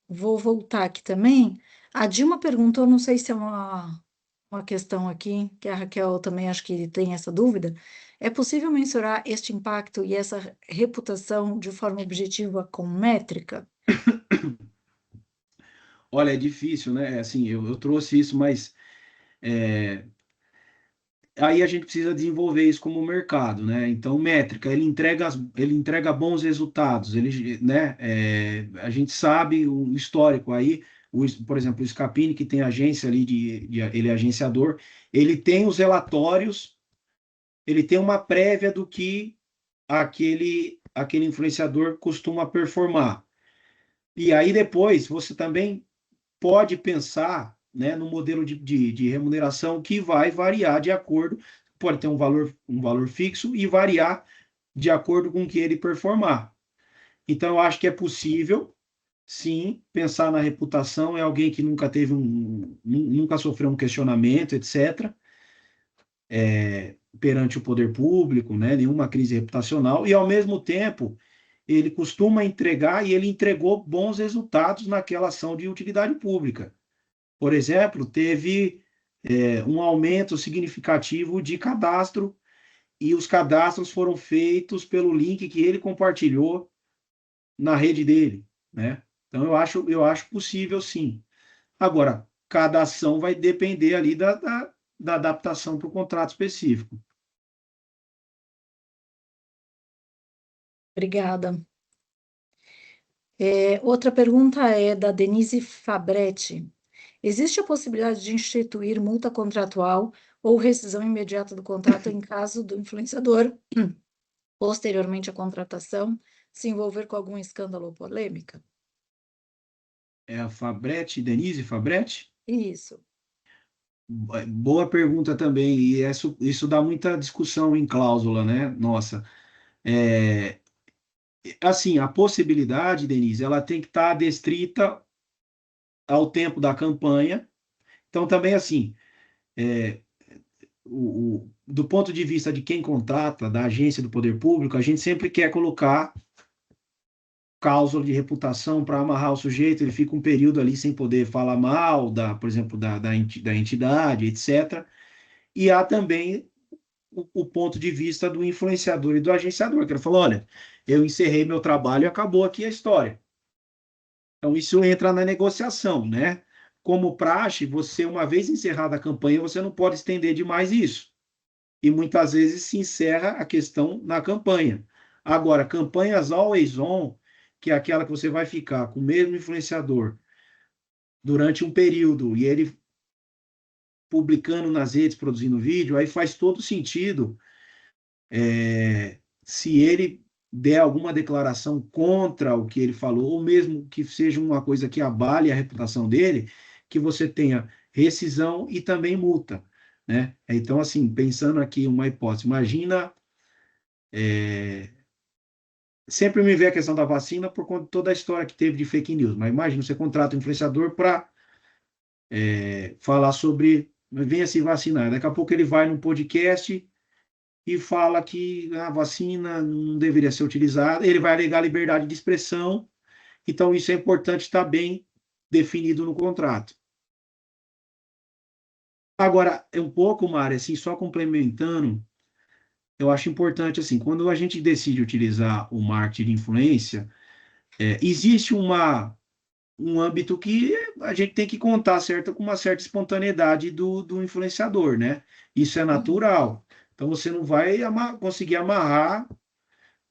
Vou voltar aqui também. A Dilma perguntou, não sei se é uma questão aqui, que a Raquel também acho que tem essa dúvida. É possível mensurar este impacto e essa reputação de forma objetiva com métrica? Olha, é difícil, né? Assim, eu trouxe isso, mas aí a gente precisa desenvolver isso como mercado, né? Então, métrica, ele entrega bons resultados, ele, né? A gente sabe o histórico aí, por exemplo, o Scapini, que tem agência ali, ele é agenciador, ele tem os relatórios, ele tem uma prévia do que aquele influenciador costuma performar. E aí depois você também pode pensar, né, no modelo de remuneração que vai variar de acordo, pode ter um valor fixo e variar de acordo com o que ele performar. Então, eu acho que é possível, sim, pensar na reputação, é alguém que nunca teve nunca sofreu um questionamento, etc., perante o poder público, né, nenhuma crise reputacional, e ao mesmo tempo ele costuma entregar e ele entregou bons resultados naquela ação de utilidade pública. Por exemplo, teve um aumento significativo de cadastro e os cadastros foram feitos pelo link que ele compartilhou na rede dele, né? Então, eu acho possível, sim. Agora, cada ação vai depender ali da adaptação para o contrato específico. Obrigada. Outra pergunta é da Denise Fabretti. Existe a possibilidade de instituir multa contratual ou rescisão imediata do contrato em caso do influenciador, posteriormente à contratação, se envolver com algum escândalo ou polêmica? É a Fabretti, Denise Fabretti? Isso. Boa pergunta também, e isso dá muita discussão em cláusula, né? Nossa. Assim, a possibilidade, Denise, ela tem que estar adstrita ao tempo da campanha. Então, também, assim, do ponto de vista de quem contrata, da agência do poder público, a gente sempre quer colocar cláusula de reputação para amarrar o sujeito, ele fica um período ali sem poder falar mal, por exemplo, da entidade, etc. E há também o ponto de vista do influenciador e do agenciador, que ele falou, olha, eu encerrei meu trabalho e acabou aqui a história. Então, isso entra na negociação, né? Como praxe, você, uma vez encerrada a campanha, você não pode estender demais isso. E muitas vezes se encerra a questão na campanha. Agora, campanhas always on, que é aquela que você vai ficar com o mesmo influenciador durante um período e ele publicando nas redes, produzindo vídeo, aí faz todo sentido se ele der alguma declaração contra o que ele falou, ou mesmo que seja uma coisa que abale a reputação dele, que você tenha rescisão e também multa, né? Então, assim, pensando aqui uma hipótese, imagina, sempre me vê a questão da vacina por conta de toda a história que teve de fake news, mas imagina, você contrata um influenciador para falar sobre, venha se vacinar, daqui a pouco ele vai num podcast e fala que a vacina não deveria ser utilizada, ele vai alegar liberdade de expressão, então isso é importante estar bem definido no contrato. Agora, um pouco, Mário, assim, só complementando, eu acho importante, assim, quando a gente decide utilizar o marketing de influência, existe um âmbito que a gente tem que contar com uma certa espontaneidade do influenciador, né? Isso é natural. Então, você não vai conseguir amarrar,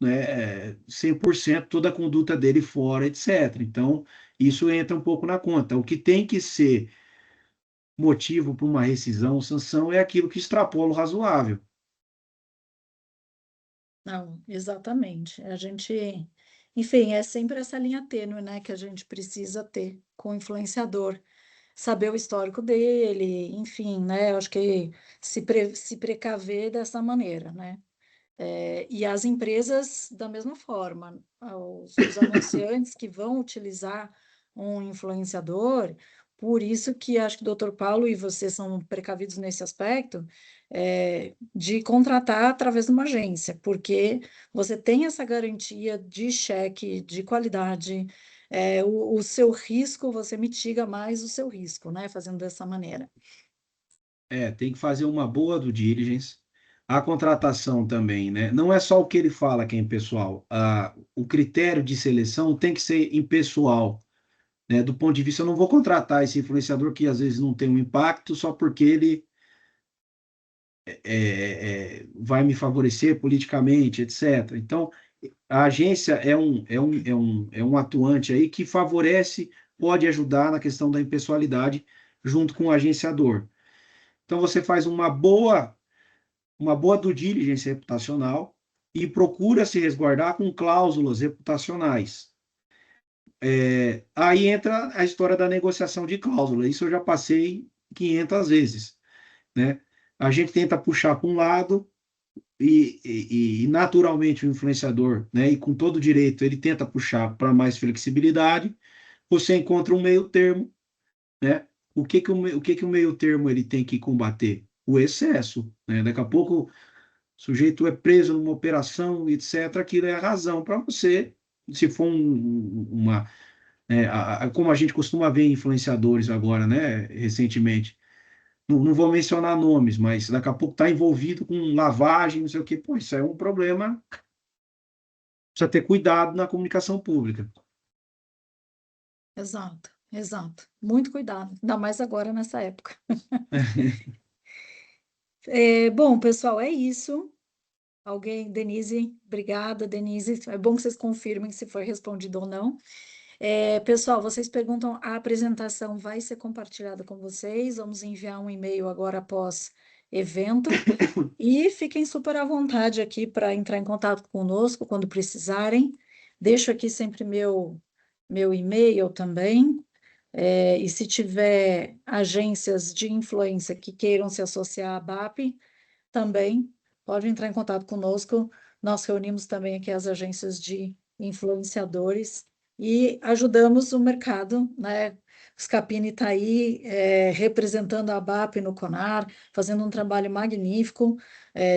né, 100% toda a conduta dele fora, etc. Então, isso entra um pouco na conta. O que tem que ser motivo para uma rescisão ou sanção é aquilo que extrapola o razoável. Não, exatamente. A gente, enfim, é sempre essa linha tênue, né, que a gente precisa ter com o influenciador, saber o histórico dele, enfim, né, eu acho que se precaver dessa maneira, né. E as empresas, da mesma forma, os anunciantes que vão utilizar um influenciador, por isso que acho que o Dr. Paulo e você são precavidos nesse aspecto, de contratar através de uma agência, porque você tem essa garantia de cheque, de qualidade, o seu risco, você mitiga mais o seu risco, né, fazendo dessa maneira. Tem que fazer uma boa due diligence. A contratação também, né? Não é só o que ele fala que é impessoal. O critério de seleção tem que ser impessoal, né? Do ponto de vista, eu não vou contratar esse influenciador que às vezes não tem um impacto só porque ele vai me favorecer politicamente, etc. Então, a agência é um atuante aí que favorece, pode ajudar na questão da impessoalidade junto com o agenciador. Então, você faz uma boa due diligence reputacional e procura se resguardar com cláusulas reputacionais. Aí entra a história da negociação de cláusula. Isso eu já passei 500 vezes, né? A gente tenta puxar para um lado e naturalmente o influenciador, né, e com todo direito, ele tenta puxar para mais flexibilidade. Você encontra um meio termo, né? O que que o meio termo ele tem que combater? O excesso, né? Daqui a pouco o sujeito é preso numa operação, etc. Aquilo é a razão para você, se for uma. Como a gente costuma ver influenciadores agora, né, recentemente. Não vou mencionar nomes, mas daqui a pouco está envolvido com lavagem, não sei o quê. Pô, isso é um problema. Precisa ter cuidado na comunicação pública. Exato, exato. Muito cuidado, ainda mais agora nessa época. Bom, pessoal, é isso. Alguém, Denise, obrigada, Denise. É bom que vocês confirmem se foi respondido ou não. Pessoal, vocês perguntam, a apresentação vai ser compartilhada com vocês? Vamos enviar um e-mail agora após evento. E fiquem super à vontade aqui para entrar em contato conosco quando precisarem. Deixo aqui sempre meu e-mail também. E se tiver agências de influência que queiram se associar à BAP, também pode entrar em contato conosco. Nós reunimos também aqui as agências de influenciadores e ajudamos o mercado, né? O Scapini está aí representando a BAP no CONAR, fazendo um trabalho magnífico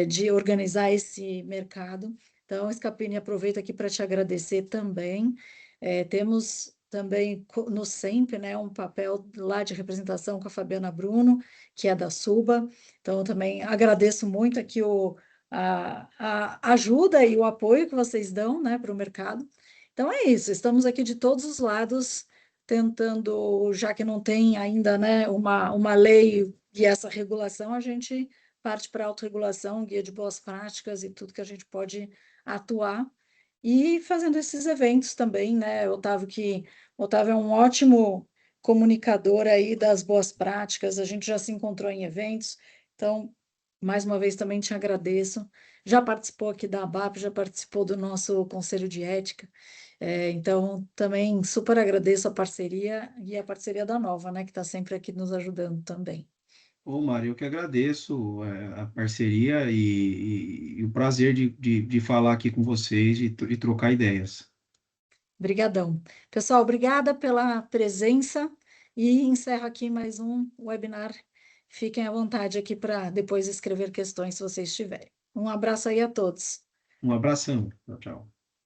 de organizar esse mercado. Então, Scapini, aproveito aqui para te agradecer também. Temos também no SEMP, né, um papel lá de representação com a Fabiana Bruno, que é da SUBA. Então, eu também agradeço muito aqui a ajuda e o apoio que vocês dão, né, para o mercado. Então, é isso, estamos aqui de todos os lados, tentando, já que não tem ainda, né, uma lei e essa regulação, a gente parte para a autorregulação, guia de boas práticas e tudo que a gente pode atuar. E fazendo esses eventos também, né, Otávio é um ótimo comunicador aí das boas práticas, a gente já se encontrou em eventos, então, mais uma vez também te agradeço. já participou aqui da ABAP, já participou do nosso Conselho de Ética. Então, também super agradeço a parceria e a parceria da Nova, né, que está sempre aqui nos ajudando também. Ô, Mário, eu que agradeço a parceria e o prazer de falar aqui com vocês e trocar ideias. Obrigadão. Pessoal, obrigada pela presença e encerro aqui mais um webinar. Fiquem à vontade aqui para depois escrever questões se vocês tiverem. Um abraço aí a todos. Um abração. Tchau, tchau.